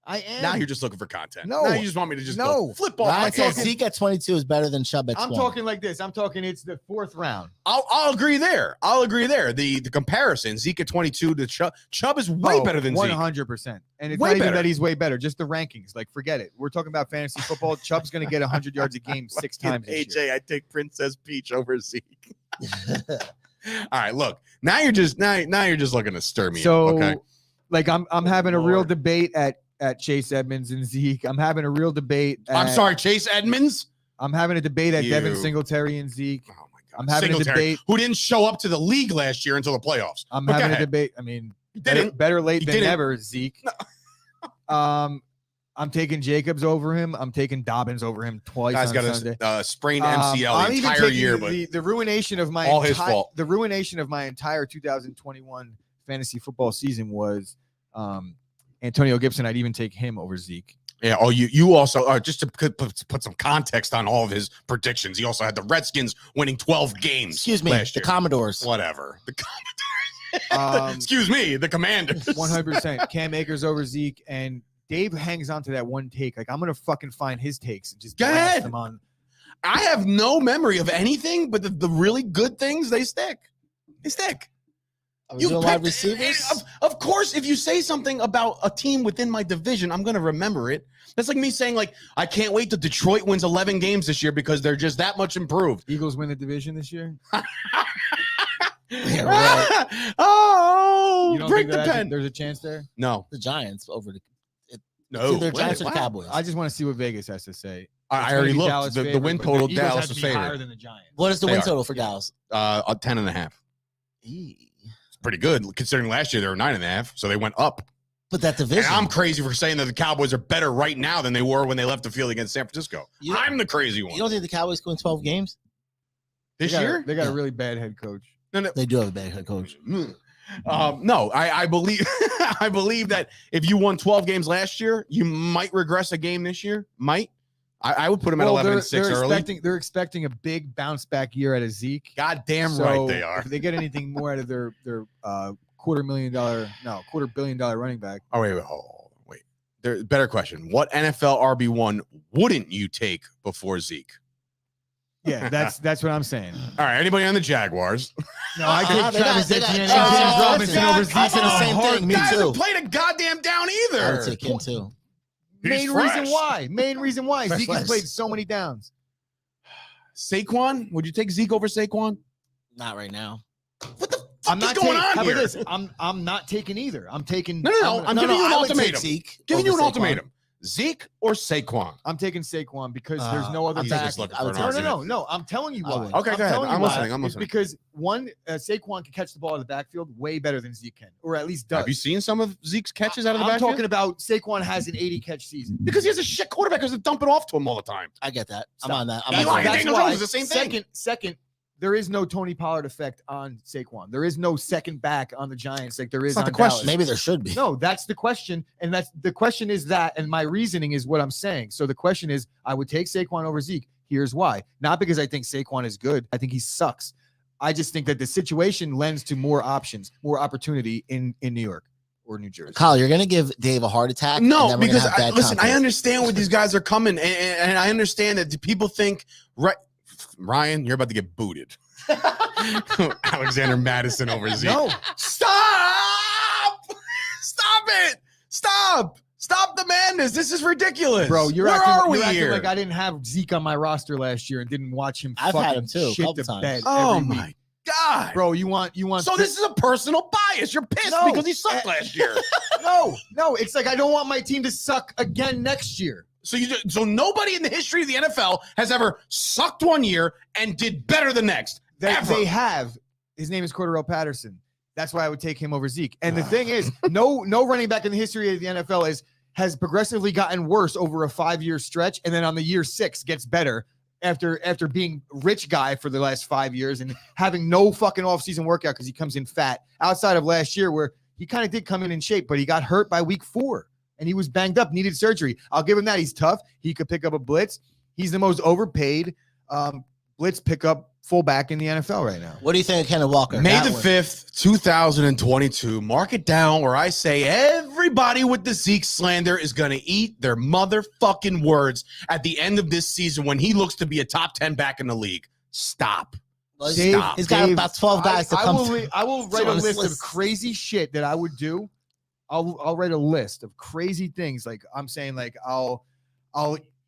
I am. Now you're just looking for content. No. Now you just want me to just No. go flip off I my said table. Zeke at 22 is better than Chubb at 20. I'm talking like this. I'm talking it's the 4th round. I'll agree there. The comparison, Zeke at 22 to Chubb. Chubb is way better than Zeke. 100%. And it's Way not even better. that he's way better. Just the rankings. Like, forget it. We're talking about fantasy football. Chubb's going to get 100 yards a game 6 times this year. AJ, I take Princess Peach over Zeke. All right, look. Now you're just looking to stir me So, up, okay? like, I'm having a real Lord. debate at Chase Edmonds and Zeke. I'm having a real debate. I'm sorry, Chase Edmonds. I'm having a debate at Devin You. Singletary and Zeke. Oh my God. I'm having a Singletary, debate. who didn't show up to the league last year until the playoffs. I'm But go having a ahead. debate. I mean, He better, didn't. better late He than didn't. never, Zeke. I'm taking Jacobs over him. I'm taking Dobbins over him twice Guy's on got Sunday. a sprained MCL I'm the even entire taking year, but the ruination of my all his fault. The ruination of my entire 2021 fantasy football season was Antonio Gibson. I'd even take him over Zeke. yeah. Oh, you also just to put some context on all of his predictions. He also had the Redskins winning 12 games. Excuse me, last the year. Commodores. Whatever. Excuse me, the Commanders. 100%. Cam Akers over Zeke, and Dave hangs on to that one take. Like, I'm gonna fucking find his takes and just Go blast ahead. them on. I have no memory of anything, but the really good things, they stick. They stick. Are we doing wide receivers? Of course, if you say something about a team within my division, I'm going to remember it. That's like me saying, like, I can't wait till Detroit wins 11 games this year because they're just that much improved. Eagles win the division this year. Yeah, right. Oh, You don't break think the that pen. there's a chance there? No. The Giants over the No. either Giants or the Wow. Cowboys. I just want to see what Vegas has to say. I It's already gonna be looked. Dallas The favorite, win but total, the Eagles Dallas have was to be higher favored. than the Giants. What is the They win are. total for Dallas? 10.5. It's pretty good considering last year they were 9.5, so they went up. But that And division. I'm crazy for saying that the Cowboys are better right now than they were when they left the field against San Francisco. You- I'm the crazy one. You don't think the Cowboys go in 12 games? This They got a- year? they got Yeah. a really bad head coach. No. They do have a bad head coach. No, I believe I believe that if you won 12 games last year, you might regress a game this year. Might. I would put them at 11 and 6 early. They're expecting a big bounce back year out of Zeke. God damn So right they are. If they get anything more out of their $250 million running back, Oh, wait. There, better question. What NFL RB1 wouldn't you take before Zeke? yeah, that's what I'm saying. All right, anybody on the Jaguars? No, I take They got- Travis they got- Etienne and Oh, James Robinson God, over I Zeke. said the same thing. Me Guy too. hasn't played a goddamn down I either. would take him too. He's Main fresh. reason why. Fresh Zeke has legs. played so many downs. Saquon? Would you take Zeke over Saquon? Not right now. What the fuck I'm is not going taking. on How here? about this? I'm not taking either. I'm taking. No. I'm giving you an I would take ultimatum. Zeke Giving you over an Saquon. ultimatum. Zeke or Saquon? I'm taking Saquon because there's no other I'm back. taking- looking I for would an take- argument. No. I'm telling you I why. would. Okay, go ahead. telling you I'm why. listening. I'm It's listening. because one, Saquon can catch the ball out of the backfield way better than Zeke can, or at least does. Have you seen some of Zeke's catches out of the I'm backfield? talking about Saquon has an 80 catch season. Because he has a shit quarterback who's dump it off to him all the time. I get that. Stop. I'm on that. I'm That's on why- that. Daniel Jones is the same thing. Second, there is no Tony Pollard effect on Saquon. There is no second back on the Giants like there is That's not on the question. Dallas. Maybe there should be. No, that's the question. And that's the question is that, and my reasoning is what I'm saying. So the question is, I would take Saquon over Zeke. Here's why. Not because I think Saquon is good. I think he sucks. I just think that the situation lends to more options, more opportunity in New York or New Jersey. Kyle, you're gonna give Dave a heart attack. and No, then we're gonna because have bad listen, I content. understand where these guys are coming, and I understand that people think, right, Ryan, you're about to get booted. Alexander Madison over Zeke. No, Stop! Stop it! Stop the madness. This is ridiculous. bro, you're Where acting, are we you're acting here? like I didn't have Zeke on my roster last year and didn't watch him. I've fucking had him too, a shit couple the times. bed Oh every week. my God. Bro, you want So this is a personal bias. You're pissed No. because he sucked last year. no. It's like I don't want my team to suck again next year. So nobody in the history of the NFL has ever sucked one year and did better the next. They have. His name is Cordero Patterson. That's why I would take him over Zeke. And the thing is, no running back in the history of the NFL has progressively gotten worse over a 5-year stretch, and then on the year 6 gets better after being rich guy for the last 5 years and having no fucking offseason workout because he comes in fat. Outside of last year, where he kind of did come in shape, but he got hurt by week 4 and he was banged up, needed surgery. I'll give him that. He's tough. He could pick up a blitz. He's the most overpaid blitz pickup fullback in the NFL right now. What do you think of Kenneth Walker? May That the one. 5th, 2022. Mark it down where I say everybody with the Zeke slander is going to eat their motherfucking words at the end of this season when he looks to be a top 10 back in the league. Stop. Well, Dave, he's got about 12 guys to come. I will write a on his list of list. crazy shit that I would do. I'll write a list of crazy things. Like I'm saying, like I'll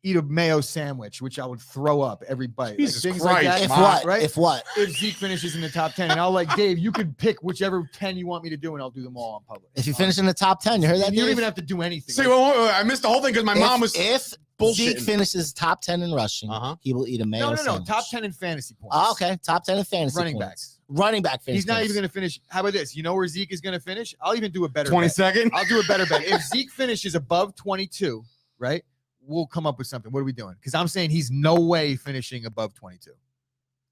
eat a mayo sandwich, which I would throw up every bite. Jesus like things Christ, like that. If Mom, what? Right? If what? If Zeke finishes in the top 10, and I'll like, Dave, you could pick whichever 10 you want me to do, and I'll do them all on public. If you finish in the top 10, you heard that? you don't Dave? even have to do anything. See, Like, well, I missed the whole thing because my mom was If bullshitting. Zeke finishes top 10 in rushing, Uh-huh. he will eat a mayo no. sandwich. Top 10 in fantasy points. Oh, okay, top 10 in fantasy Running points. backs. Running back fantasy He's not points. even going to finish. How about this? You know where Zeke is going to finish? I'll even do a better bet. 22nd. I'll do a better bet. If Zeke finishes above 22, right, we'll come up with something. What are we doing? Because I'm saying he's no way finishing above 22.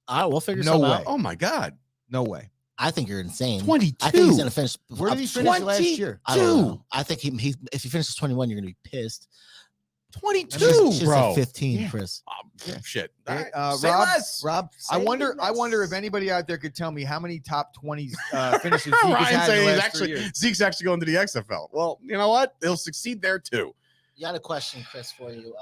All right, we'll figure No something way. out. Oh, my God. No way. I think you're insane. 22. I think he's going to finish. Where did he finish last year? I don't know. I think if he finishes 21, you're going to be pissed. 22, Should've bro. said 15, Yeah. Chris. Yeah. Shit. Hey, All right. Say Rob, less. Rob, I Say wonder less. if anybody out there could tell me how many top 20s finishes Zeke has Ryan had in saying the he's last 3 years. Zeke's actually going to the XFL. Well, you know what? He'll succeed there too. You got a question, Chris, for you.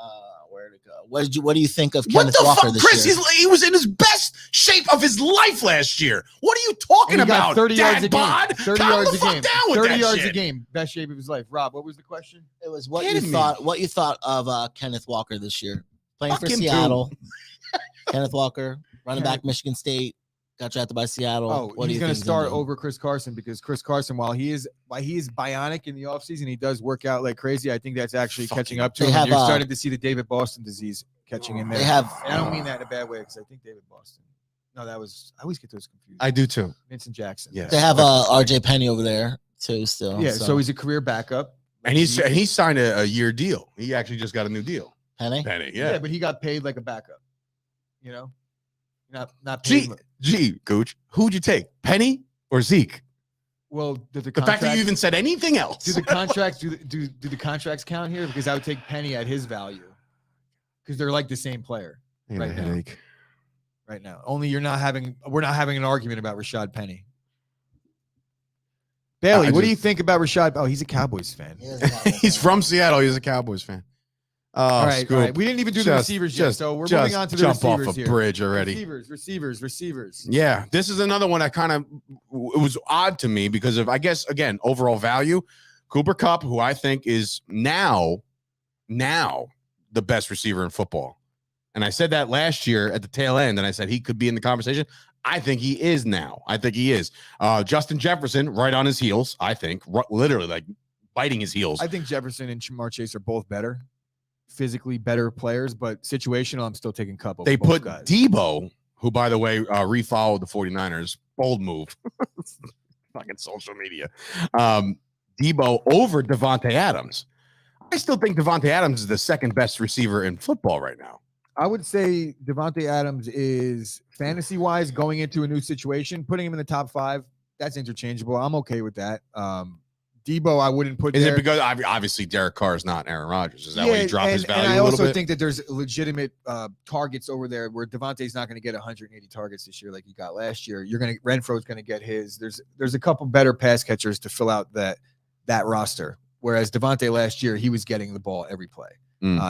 Where to go? What do you think of What Kenneth the Walker fuck, this Chris? year? He was in his best shape of his life last year. What are you talking And he got about? 30 yards Dad a game. bod? 30 Calm yards the a fuck game. down with 30 that yards shit. a game. Best shape of his life. Rob, what was the question? It was what Kidding you me. thought. What you thought of Kenneth Walker this year, playing Fuck for him, too. Seattle. Kenneth Walker, running Kenneth- back, Michigan State, got drafted by Seattle. Oh, What do he's you going to think start gonna do? over Chris Carson because Chris Carson, while he is bionic in the offseason, he does work out like crazy. I think that's actually catching up to They him. have, You're starting to see the David Boston disease catching in there. They have. And I don't mean that in a bad way because I think David Boston. No, I always get those confused. I do too. Vincent Jackson. Yes. They have RJ Penny over there too. Still, Yeah, so he's a career backup. And he signed a year deal. He actually just got a new deal. Penny. Penny, Yeah. yeah. but he got paid like a backup. You know, not paid. Gee, Gooch, who'd you take, Penny or Zeke? Well, the The fact that you even said anything else. do the contracts do the contracts count here? Because I would take Penny at his value because they're like the same player right now. Right now, only we're not having an argument about Rashad Penny. Bailey, what do you think about Rashad? Oh, he's a Cowboys fan. He is a Cowboys He's fan. from Seattle. He's a Cowboys fan. Oh, All right. Scoop. We didn't even do the receivers yet, so we're moving on to the jump off receivers a here. bridge already. Receivers. Yeah, this is another one that kind of it was odd to me because of, I guess, again, overall value. Cooper Kupp, who I think is now the best receiver in football. And I said that last year at the tail end, and I said he could be in the conversation. I think he is now. I think he is. Justin Jefferson, right on his heels, I think, literally like biting his heels. I think Jefferson and Jamar Chase are both better, physically better players, but situational, I'm still taking Kupp over They both put guys. Debo, who, by the way, refollowed the 49ers. Bold move. Fucking social media. Debo over Devontae Adams. I still think Devontae Adams is the second best receiver in football right now. I would say Devontae Adams is fantasy-wise going into a new situation, putting him in the top 5. That's interchangeable. I'm okay with that. Debo, I wouldn't put Is there. it because obviously Derek Carr is not Aaron Rodgers? Is that why you dropped his value and I a little also bit? think that there's legitimate targets over there where Devontae's not going to get 180 targets this year like he got last year. Renfro's going to get his. There's a couple better pass catchers to fill out that roster. Whereas Devontae last year, he was getting the ball every play.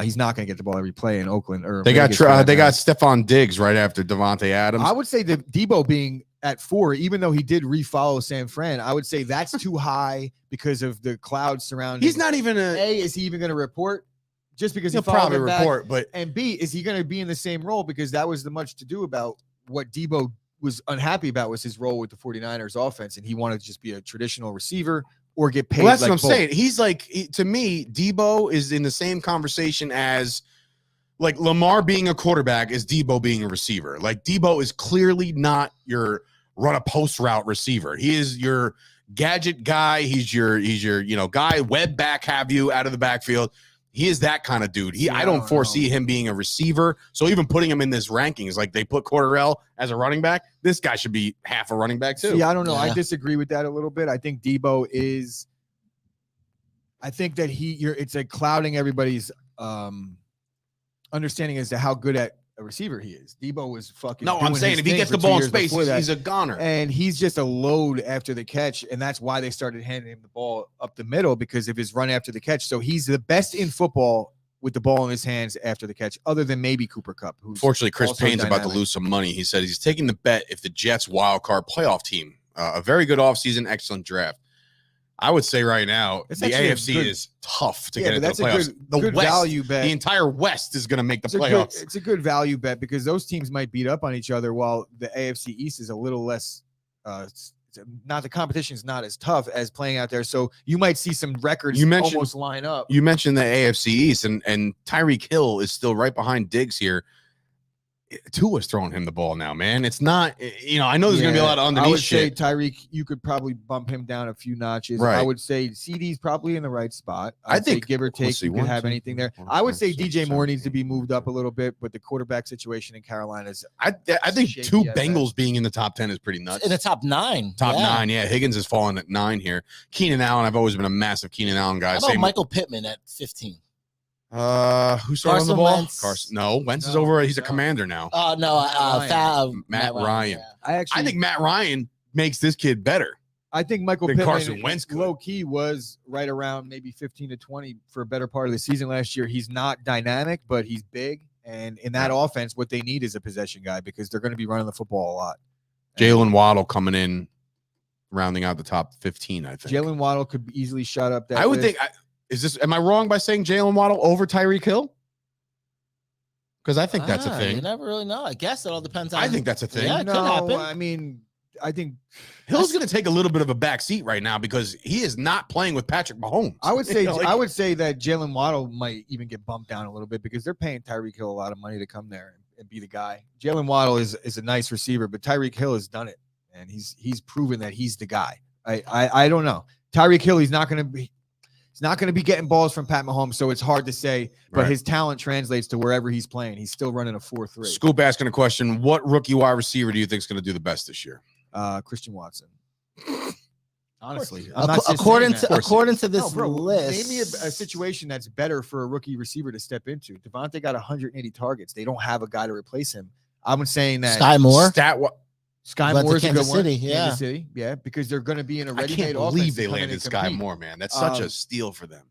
He's not going to get the ball every play in Oakland. Or They got Vegas right now. Stephon Diggs right after Devontae Adams. I would say that Debo being at 4, even though he did refollow San Fran, I would say that's too high because of the clouds surrounding. He's not even A, is he even going to report? Just because He'll he followed probably him back? report, but And B, is he going to be in the same role? Because that was the much to do about what Debo was unhappy about was his role with the 49ers offense. And he wanted to just be a traditional receiver or get paid. well, that's like what I'm both. saying. He's like, to me, Debo is in the same conversation as like Lamar being a quarterback is Debo being a receiver. Like Debo is clearly not your run a post route receiver. He is your gadget guy. He's your guy, web back, have you out of the backfield. He is that kind of dude. I don't foresee him being a receiver. So even putting him in this rankings, like they put Cordarrelle as a running back, this guy should be half a running back too. See, I don't know. Yeah. I disagree with that a little bit. I think Debo is. I think that it's like clouding everybody's understanding as to how good at a receiver he is. Debo was fucking. No, I'm doing saying his if he thing gets for the 2 ball in years space, before that. he's a goner. And he's just a load after the catch, and that's why they started handing him the ball up the middle because of his run after the catch. So he's the best in football with the ball in his hands after the catch, other than maybe Cooper Kupp. Fortunately, Chris also Payne's about to dynamic. lose some money. He said he's taking the bet if the Jets wild card playoff team. A very good offseason, excellent draft. I would say right now, It's the actually a AFC good- is tough to Yeah, get but into that's the a playoffs. good, The good West, value bet. the entire West is going to make the It's a playoffs. it's a good value bet because those teams might beat up on each other while the AFC East is a little less not the competition is not as tough as playing out there. So you might see some records almost line up. You mentioned the AFC East, and Tyreek Hill is still right behind Diggs here. Tua's throwing him the ball now, man. It's not, I know there's going to be a lot of underneath I would shit. say Tyreek, you could probably bump him down a few notches. Right. I would say CD's probably in the right spot. I I'd say think- give or let's take, see, you could 1, have 2, anything there. 4, I would 5, say 6, DJ Moore 7, needs to 8, be moved 9, up a little bit, but the quarterback situation in Carolina is I think shaky 2 at best. Bengals being in the top 10 is pretty nuts. In the top 9. Top yeah. 9, yeah. Higgins has fallen at 9 here. Keenan Allen, I've always been a massive Keenan Allen guy. How about Michael Pittman at 15? Who's starting on the Carson ball? Wentz. Carson. No, Wentz is No, over. He's a no. commander now. Matt Ryan. yeah. I think Matt Ryan makes this kid better. I think Michael Than Pittman, Carson Wentz could. low key, was right around maybe 15 to 20 for a better part of the season last year. He's not dynamic, but he's big. And in that offense, what they need is a possession guy because they're going to be running the football a lot. Jalen Waddle coming in, rounding out the top 15, I think. Jalen Waddle could easily shut up that. I would list. think, am I wrong by saying Jalen Waddle over Tyreek Hill? Because I think that's a You thing. never really know. I guess it all depends on. I think that's a thing. Yeah, it could happen. I mean, I think Hill's going to take a little bit of a back seat right now because he is not playing with Patrick Mahomes. I would say Like- I would say that Jalen Waddle might even get bumped down a little bit because they're paying Tyreek Hill a lot of money to come there and be the guy. Jalen Waddle is a nice receiver, but Tyreek Hill has done it, and he's proven that he's the guy. I don't know. Tyreek Hill, he's not going to be getting balls from Pat Mahomes, so it's hard to say. But Right. his talent translates to wherever he's playing. He's still running a 4.3. Scoop asking a question. What rookie wide receiver do you think is going to do the best this year? Christian Watson. Honestly, I'm not just according saying to that. according to this No, bro, list, name me a situation that's better for a rookie receiver to step into. Devontae got 180 targets. They don't have a guy to replace him. I'm saying that Sky Moore. Sky Went to Moore is a good Kansas one. City, yeah. Kansas City, yeah, because they're going to be in a I ready-made can't offense. believe to they come in landed and Sky compete. Moore, man. That's such a steal for them.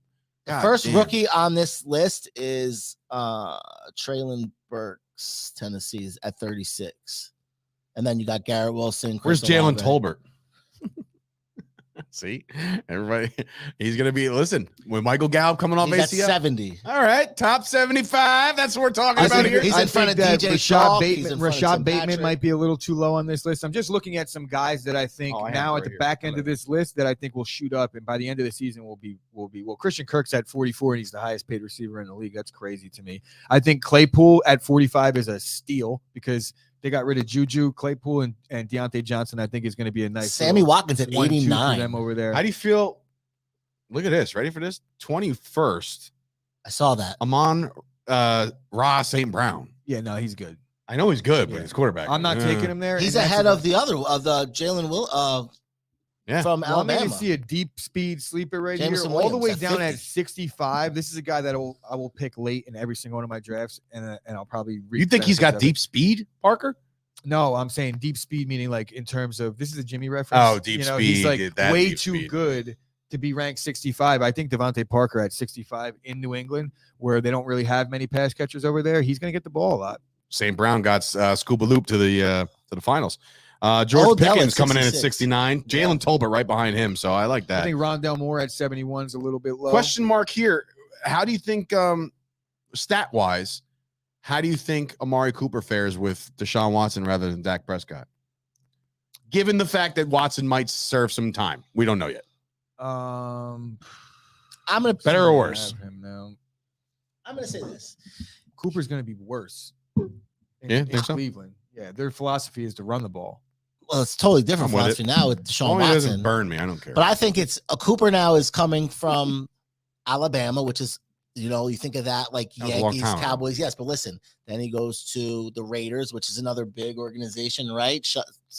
The God first damn. rookie on this list is Traylon Burks, Tennessee's at 36. And then you got Garrett Wilson. Where's Chris Jalen Olave. Tolbert? See, everybody, he's going to be, listen, when Michael Gallup coming off He's at ACL. 70. All right, top 75. That's what we're talking about here. He's in front of that DJ Chalk, he's in Bateman, front of Rashad Tim Bateman Patrick. might be a little too low on this list. I'm just looking at some guys that I think Oh, I have now it at right the here. back end of this list that I think will shoot up, and by the end of the season will be well. Christian Kirk's at 44, and he's the highest paid receiver in the league. That's crazy to me. I think Claypool at 45 is a steal because they got rid of Juju. Claypool and Deontay Johnson, I think, is going to be a nice Sammy little Watkins at 1-2 for 89. them over there. How do you feel? Look at this. Ready for this? 21st. I saw that. Amon Ra St. Brown. Yeah, no, he's good. I know he's good, but Yeah. he's quarterback. I'm not taking him there. He's and that's ahead about- of the Jalen Will Yeah. from Well, I'm going Alabama. to see a deep speed sleeper right Jameson here, all the way Williams at down 50. at 65. This is a guy that I will pick late in every single one of my drafts, and I'll probably. You reap think he's got benefits of it. deep speed, Parker? No, I'm saying deep speed, meaning like in terms of this is a Jimmy reference. Oh, deep He's speed, like that way deep too speed. good to be ranked 65. I think Devontae Parker at 65 in New England, where they don't really have many pass catchers over there, he's going to get the ball a lot. St. Brown got Scuba Loop to the finals. George Odell Pickens at coming in at 66. 69. Jalen Tolbert right behind him, so I like I that. think Rondell Moore at 71 is a little bit low. Question mark here. How do you think, stat-wise, how do you think Amari Cooper fares with Deshaun Watson rather than Dak Prescott? Given the fact that Watson might serve some time. We don't know yet. Um, I'm gonna Better or I worse? have him now. I'm gonna say this. Cooper's going to be worse. Yeah, think so? Cleveland. Yeah, their philosophy is to run the ball. Well, it's totally different I'm with philosophy now with As Deshaun long as it doesn't Watson. burn me, I don't care. But I think it's a Cooper now is coming from Alabama, which is, you think of that like That was a long Yankees, time ago. Cowboys. Yes, but listen, then he goes to the Raiders, which is another big organization, right?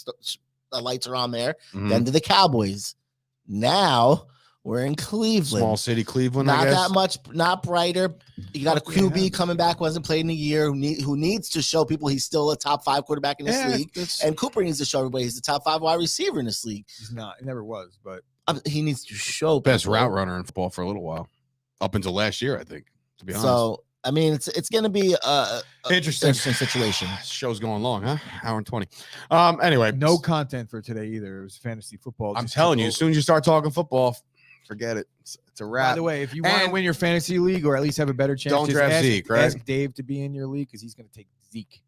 The lights are on there. Mhm. Then to the Cowboys. Now We're in Cleveland. Small city Cleveland, Not I guess. that much, not brighter. You got a QB coming back who hasn't played in a year, who needs to show people he's still a top 5 quarterback in this league. And Cooper needs to show everybody he's the top 5 wide receiver in this league. He's not. He never was, but he needs to show Best people. route runner in football for a little while. Up until last year, I think, to be honest. So, I mean, it's going to be a interesting situation. Show's going long, huh? Hour and 20. Anyway. no content for today either. It was fantasy football. I'm Just telling took you, as over. soon as you start talking football, forget it. It's a wrap. By the way, if you want to win your fantasy league or at least have a better chance, Don't just draft Zeke, right? Ask Dave to be in your league because he's going to take Zeke.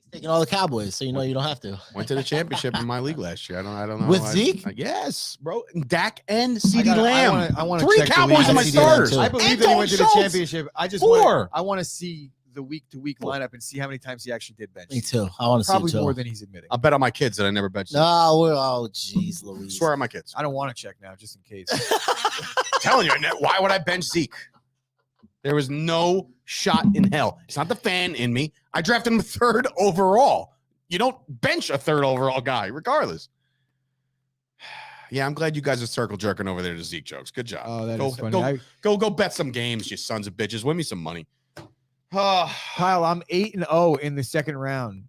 He's taking all the Cowboys, so you know you don't have to. Went to the championship in my league last year. I don't know. With Zeke? Yes, bro. Dak and CeeDee Lamb. I want to 3 check Cowboys the on my league. starters. too. I believe And that he Dalton went to the Schultz. championship. I just 4. I want to see the week-to-week lineup and see how many times he actually did bench. Me too. I want to see Probably it too. more than he's admitting. I'll bet on my kids that I never bet. Oh, jeez, Louise. Swear on my kids. I don't want to check now, just in case. Telling you, why would I bench Zeke? There was no shot in hell. It's not the fan in me. I drafted him 3rd overall. You don't bench a 3rd overall guy, regardless. Yeah, I'm glad you guys are circle jerking over there to Zeke jokes. Good job. Oh, that go, is funny. Go bet some games, you sons of bitches. Win me some money. Kyle, I'm 8-0 in the second round.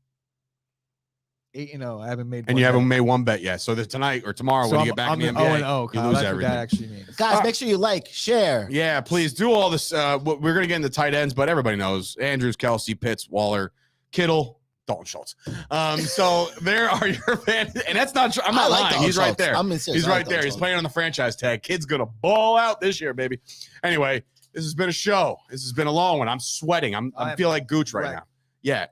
8-0. I haven't made. And you haven't made one bet yet. So that tonight or tomorrow, when you get back in the NBA, 0-0. you Kyle, lose that's everything. what that actually means. Guys, make sure you like, share. Yeah, please do all this. We're going to get into tight ends, but everybody knows Andrews, Kelsey, Pitts, Waller, Kittle, Dalton Schultz. So there are your fans. And that's not true. I'm not lying. Dalton He's right Schultz. there. I'm serious. He's I like right there. Dalton He's Schultz. playing on the franchise tag. Kid's going to ball out this year, baby. Anyway, this has been a show. This has been a long one. I'm sweating. I feel like Gooch right now. Yeah.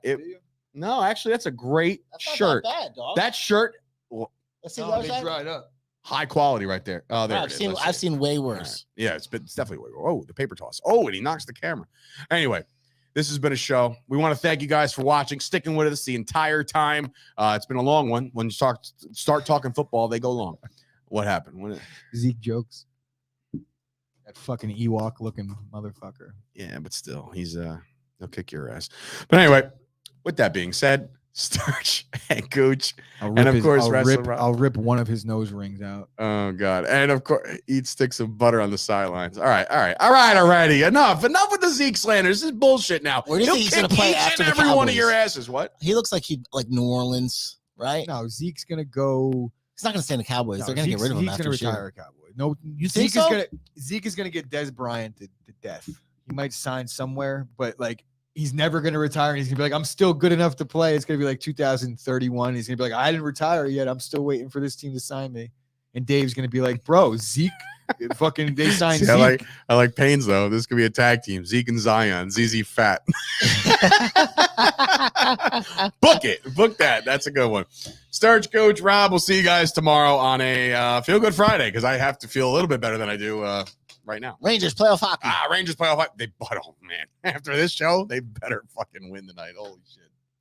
No, actually, that's a great shirt. Not that bad, dog. That shirt, Let's see No, what they else dried up. high quality right there. Oh, there it is. Let's I've see. seen way All right. worse. Yeah, it's definitely way. Oh, the paper toss. Oh, and he knocks the camera. Anyway, this has been a show. We want to thank you guys for watching, sticking with us the entire time. It's been a long one. When you start talking football, they go long. What happened? Zeke jokes. That fucking Ewok looking motherfucker. Yeah, but still, he'll kick your ass. But anyway, with that being said, Sturch and Gooch, and of course, I'll rip one of his nose rings out. Oh God! And of course, eat sticks of butter on the sidelines. All right, already. Enough with the Zeke slander. This is bullshit now. Where do you think he's gonna play each after and the every one of Cowboys? your asses? What? He looks like he'd like New Orleans, right? No, Zeke's gonna go. He's not gonna stay in the Cowboys. No, They're gonna get rid of him Zeke's after gonna this year. retire a Cowboy. No, You think so? Zeke is gonna get Des Bryant to death. He might sign somewhere, but like he's never gonna retire. And he's gonna be like, I'm still good enough to play. It's gonna be like 2031. He's gonna be like, I didn't retire yet. I'm still waiting for this team to sign me. And Dave's gonna be like, bro, Zeke, fucking they signed See, Zeke. I like Pains though. This could be a tag team. Zeke and Zion. ZZ Fat. Book that. That's a good one. Sturch, Coach Rob. We'll see you guys tomorrow on a Feel Good Friday because I have to feel a little bit better than I do right now. Rangers playoff hockey. Rangers playoff. Oh man, after this show, they better fucking win tonight. Holy shit.